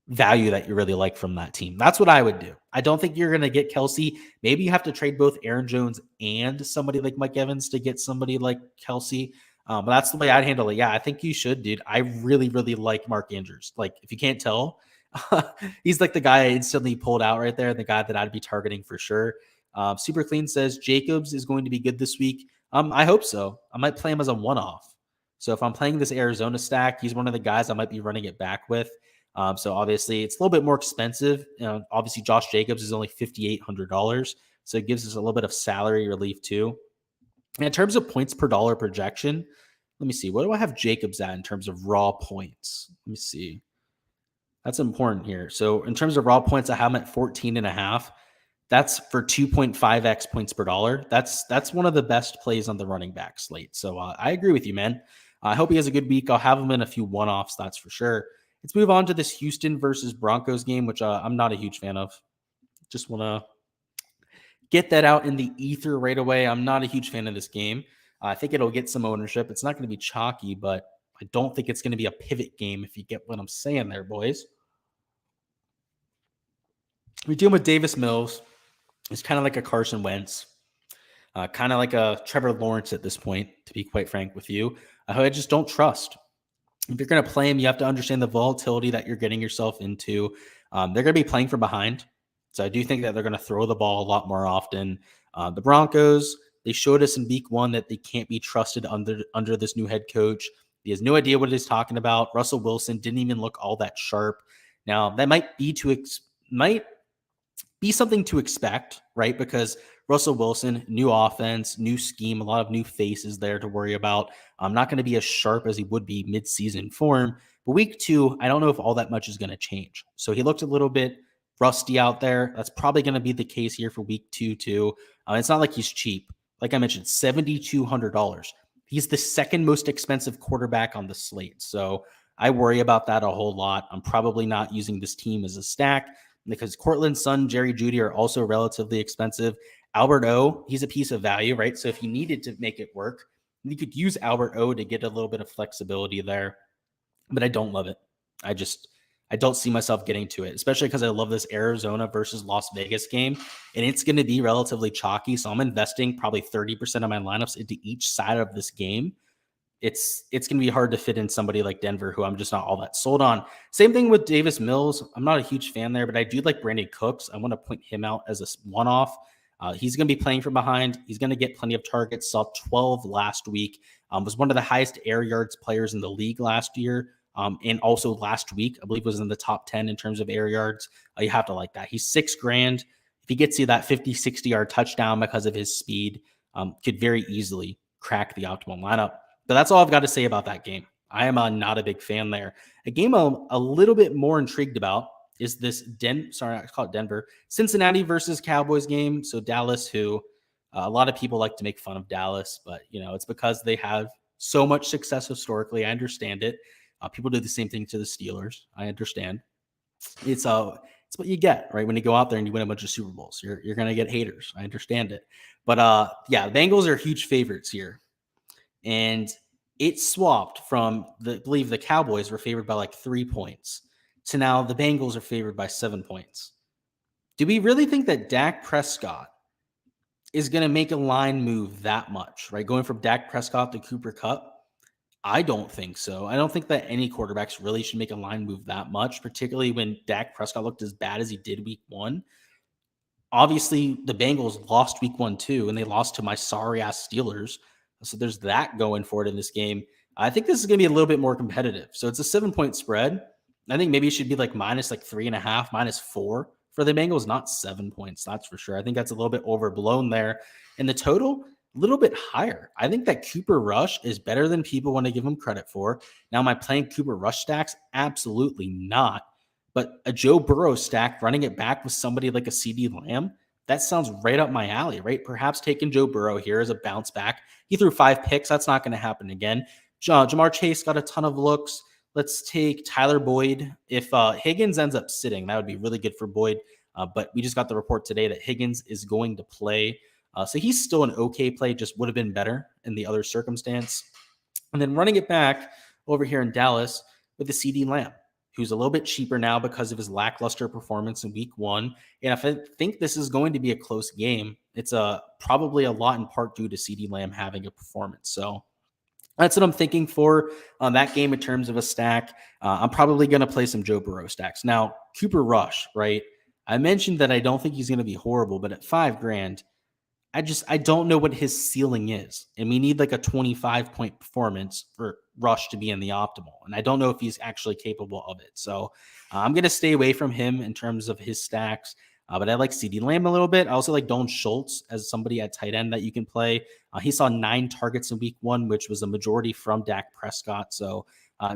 value that you really like from that team. That's what I would do. I don't think you're going to get Kelsey. Maybe you have to trade both Aaron Jones and somebody like Mike Evans to get somebody like Kelsey. But that's the way I'd handle it. Yeah, I think you should, dude. I really, really like Mark Andrews. Like, if you can't tell, he's like the guy I instantly pulled out right there, the guy that I'd be targeting for sure. Super Clean says Jacobs is going to be good this week. I hope so. I might play him as a one-off. So if I'm playing this Arizona stack, he's one of the guys I might be running it back with. So obviously it's a little bit more expensive. Obviously Josh Jacobs is only $5,800. So it gives us a little bit of salary relief too. And in terms of points per dollar projection, let me see. What do I have Jacobs at in terms of raw points? Let me see. That's important here. So in terms of raw points, I have him at 14.5. That's for 2.5x points per dollar. That's one of the best plays on the running back slate. So I agree with you, man. I hope he has a good week. I'll have him in a few one-offs, that's for sure. Let's move on to this Houston versus Broncos game, which I'm not a huge fan of. Just want to get that out in the ether right away. I'm not a huge fan of this game. I think it'll get some ownership. It's not going to be chalky, but I don't think it's going to be a pivot game, if you get what I'm saying there, boys. We're dealing with Davis Mills. It's kind of like a Carson Wentz, kind of like a Trevor Lawrence at this point, to be quite frank with you, who I just don't trust. If you're going to play him, you have to understand the volatility that you're getting yourself into. They're going to be playing from behind. So I do think that they're going to throw the ball a lot more often. The Broncos, they showed us in week 1 that they can't be trusted under this new head coach. He has no idea what he's talking about. Russell Wilson didn't even look all that sharp. Now, that might be something to expect, right? Because Russell Wilson, new offense, new scheme, a lot of new faces there to worry about. I'm not going to be as sharp as he would be mid-season form. But week 2, I don't know if all that much is going to change. So he looked a little bit rusty out there. That's probably going to be the case here for week 2 too. It's not like he's cheap. Like I mentioned, $7,200. He's the second most expensive quarterback on the slate. So I worry about that a whole lot. I'm probably not using this team as a stack because Cortland's son, Jerry Jeudy, are also relatively expensive. Albert O, he's a piece of value, right? So if you needed to make it work, you could use Albert O to get a little bit of flexibility there. But I don't love it. I don't see myself getting to it, especially because I love this Arizona versus Las Vegas game, and it's going to be relatively chalky. So I'm investing probably 30% of my lineups into each side of this game. It's going to be hard to fit in somebody like Denver, who I'm just not all that sold on. Same thing with Davis Mills. I'm not a huge fan there, but I do like Brandon Cooks. I want to point him out as a one-off. He's going to be playing from behind. He's going to get plenty of targets. Saw 12 last week. Was one of the highest air yards players in the league last year. And also last week, I believe was in the top 10 in terms of air yards. You have to like that. He's $6,000. If he gets you that 50, 60 yard touchdown because of his speed, could very easily crack the optimal lineup. But that's all I've got to say about that game. I am not a big fan there. A game I'm a little bit more intrigued about is this I call it Denver, Cincinnati versus Cowboys game. So Dallas, who a lot of people like to make fun of Dallas, but it's because they have so much success historically. I understand it. People do the same thing to the Steelers. I understand. It's what you get, right? When you go out there and you win a bunch of Super Bowls, you're going to get haters. I understand it. But the Bengals are huge favorites here. And it swapped from I believe the Cowboys were favored by like 3 points to now the Bengals are favored by 7 points. Do we really think that Dak Prescott is going to make a line move that much, right? Going from Dak Prescott to Cooper Kupp? I don't think so. I don't think that any quarterbacks really should make a line move that much, particularly when Dak Prescott looked as bad as he did week 1. Obviously, the Bengals lost week 1 too, and they lost to my sorry-ass Steelers. So there's that going for it in this game. I think this is going to be a little bit more competitive. So it's a 7-point spread. I think maybe it should be like minus like 3.5, -4 for the Bengals, not 7 points. That's for sure. I think that's a little bit overblown there. And the total, a little bit higher. I think that Cooper Rush is better than people want to give him credit for. Now, am I playing Cooper Rush stacks? Absolutely not. But a Joe Burrow stack, running it back with somebody like a CeeDee Lamb, that sounds right up my alley, right? Perhaps taking Joe Burrow here as a bounce back. He threw 5 picks. That's not going to happen again. Jamar Chase got a ton of looks. Let's take Tyler Boyd. If Higgins ends up sitting, that would be really good for Boyd. But we just got the report today that Higgins is going to play. So he's still an okay play, just would have been better in the other circumstance. And then running it back over here in Dallas with the CD Lamb, who's a little bit cheaper now because of his lackluster performance in week 1. And if I think this is going to be a close game, it's probably a lot in part due to CD Lamb having a performance. So that's what I'm thinking for that game in terms of a stack. I'm probably going to play some Joe Burrow stacks. Now, Cooper Rush, right? I mentioned that I don't think he's going to be horrible, but at $5,000, I don't know what his ceiling is. And we need like a 25-point performance for Rush to be in the optimal. And I don't know if he's actually capable of it. So I'm going to stay away from him in terms of his stacks. But I like CeeDee Lamb a little bit. I also like Dalton Schultz as somebody at tight end that you can play. He saw 9 targets in week 1, which was a majority from Dak Prescott. So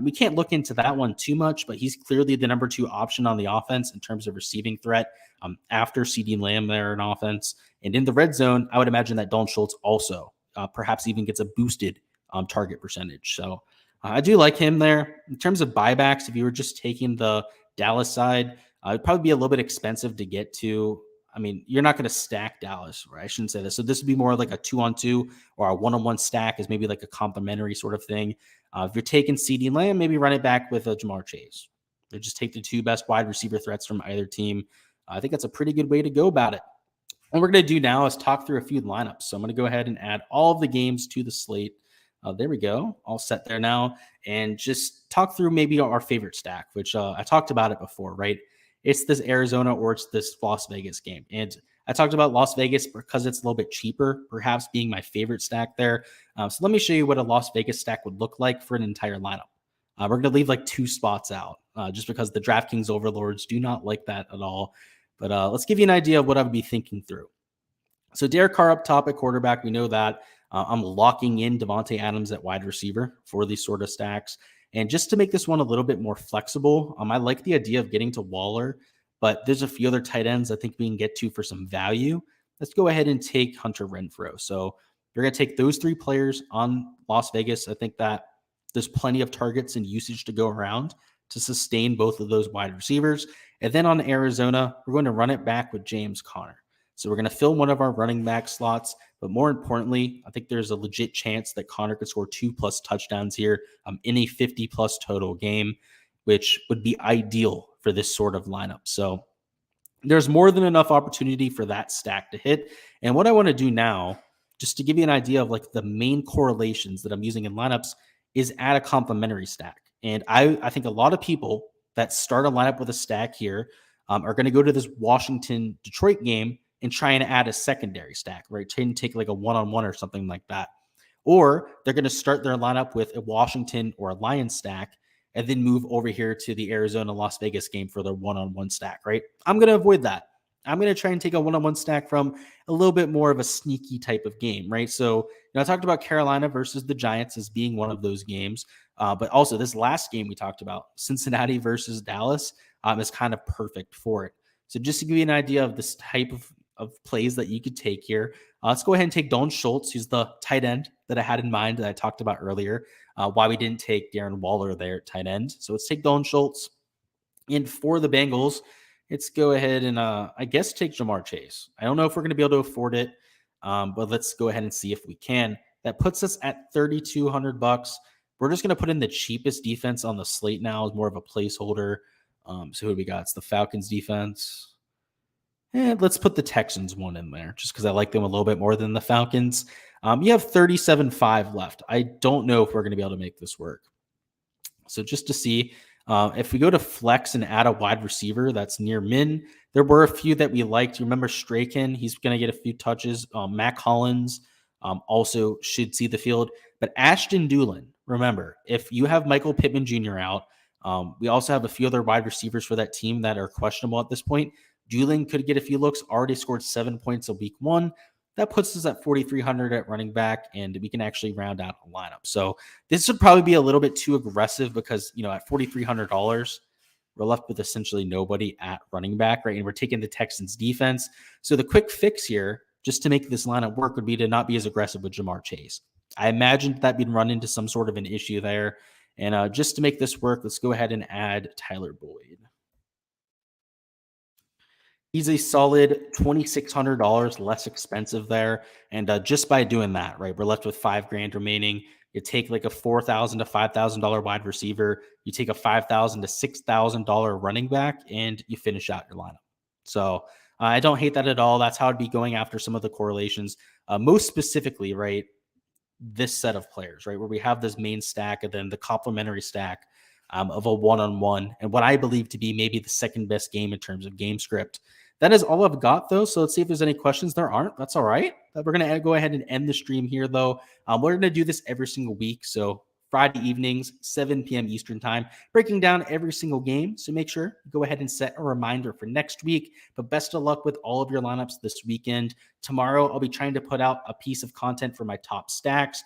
we can't look into that one too much, but he's clearly the number 2 option on the offense in terms of receiving threat after CeeDee Lamb there in offense. And in the red zone, I would imagine that Dalton Schultz also perhaps even gets a boosted target percentage. So I do like him there. In terms of buybacks, if you were just taking the Dallas side, it'd probably be a little bit expensive to get to. I mean, you're not going to stack Dallas, right? I shouldn't say this. So this would be more like a 2-on-2 or a 1-on-1 stack is maybe like a complementary sort of thing. If you're taking CeeDee Lamb, maybe run it back with a Jamar Chase. Or just take the 2 best wide receiver threats from either team. I think that's a pretty good way to go about it. What we're going to do now is talk through a few lineups. So I'm going to go ahead and add all of the games to the slate. There we go. All set there now. And just talk through maybe our favorite stack, which I talked about it before, right? It's this Arizona or it's this Las Vegas game. And I talked about Las Vegas because it's a little bit cheaper, perhaps being my favorite stack there. So let me show you what a Las Vegas stack would look like for an entire lineup. We're going to leave like 2 spots out just because the DraftKings overlords do not like that at all. But let's give you an idea of what I would be thinking through. So Derek Carr up top at quarterback. We know that. I'm locking in Davante Adams at wide receiver for these sort of stacks. And just to make this one a little bit more flexible, I like the idea of getting to Waller, but there's a few other tight ends I think we can get to for some value. Let's go ahead and take Hunter Renfrow. So you're going to take those 3 players on Las Vegas. I think that there's plenty of targets and usage to go around to sustain both of those wide receivers. And then on Arizona, we're going to run it back with James Conner. So we're going to fill one of our running back slots, but more importantly, I think there's a legit chance that Conner could score 2+ touchdowns here in a 50+ total game, which would be ideal for this sort of lineup. So there's more than enough opportunity for that stack to hit. And what I want to do now, just to give you an idea of like the main correlations that I'm using in lineups, is add a complementary stack. And I think a lot of people that start a lineup with a stack here are going to go to this Washington-Detroit game and try and add a secondary stack, right? Try and take like a 1-on-1 or something like that. Or they're going to start their lineup with a Washington or a Lions stack and then move over here to the Arizona-Las Vegas game for their 1-on-1 stack, right? I'm going to avoid that. I'm going to try and take a 1-on-1 stack from a little bit more of a sneaky type of game, right? So I talked about Carolina versus the Giants as being one of those games, but also this last game we talked about, Cincinnati versus Dallas, is kind of perfect for it. So just to give you an idea of this type of plays that you could take here, let's go ahead and take Dalton Schultz, who's the tight end that I had in mind that I talked about earlier, why we didn't take Darren Waller there at tight end. So let's take Dalton Schultz. And for the Bengals, let's go ahead and I guess take Jamar Chase. I don't know if we're going to be able to afford it, but let's go ahead and see if we can. That puts us at $3,200. We're just going to put in the cheapest defense on the slate now as more of a placeholder. So who do we got? It's the Falcons defense. And let's put the Texans one in there just because I like them a little bit more than the Falcons. You have 37.5 left. I don't know if we're going to be able to make this work. So just to see, if we go to flex and add a wide receiver that's near min, there were a few that we liked. You remember Straken, he's going to get a few touches. Matt Collins also should see the field. But Ashton Dulin, remember, if you have Michael Pittman Jr. out, we also have a few other wide receivers for that team that are questionable at this point. Dulin could get a few looks, already scored 7 points in week 1. That puts us at 4,300 at running back, and we can actually round out a lineup. So this would probably be a little bit too aggressive because, at $4,300, we're left with essentially nobody at running back, right? And we're taking the Texans defense. So the quick fix here, just to make this lineup work, would be to not be as aggressive with Jamar Chase. I imagined that we'd run into some sort of an issue there. And just to make this work, let's go ahead and add Tyler Boyd. He's a solid $2,600 less expensive there. And just by doing that, right, we're left with $5,000 remaining. You take like a $4,000 to $5,000 wide receiver. You take a $5,000 to $6,000 running back, and you finish out your lineup. So I don't hate that at all. That's how I'd be going after some of the correlations. Most specifically, right, this set of players, right, where we have this main stack and then the complementary stack of a one-on-one and what I believe to be maybe the second best game in terms of game script. That is all I've got, though. So let's see if there's any questions. There aren't. That's all right. We're going to go ahead and end the stream here, though. We're going to do this every single week. So Friday evenings, 7 p.m. Eastern time, breaking down every single game. So make sure you go ahead and set a reminder for next week. But best of luck with all of your lineups this weekend. Tomorrow, I'll be trying to put out a piece of content for my top stacks.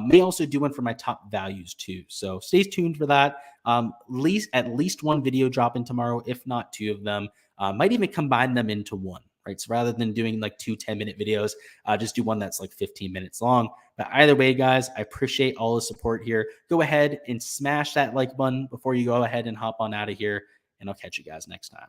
May also do one for my top values too. So stay tuned for that. At least one video dropping tomorrow, if not two of them. Might even combine them into one, right? So rather than doing like 2 10-minute videos, just do one that's like 15 minutes long. But either way, guys, I appreciate all the support here. Go ahead and smash that like button before you go ahead and hop on out of here, and I'll catch you guys next time.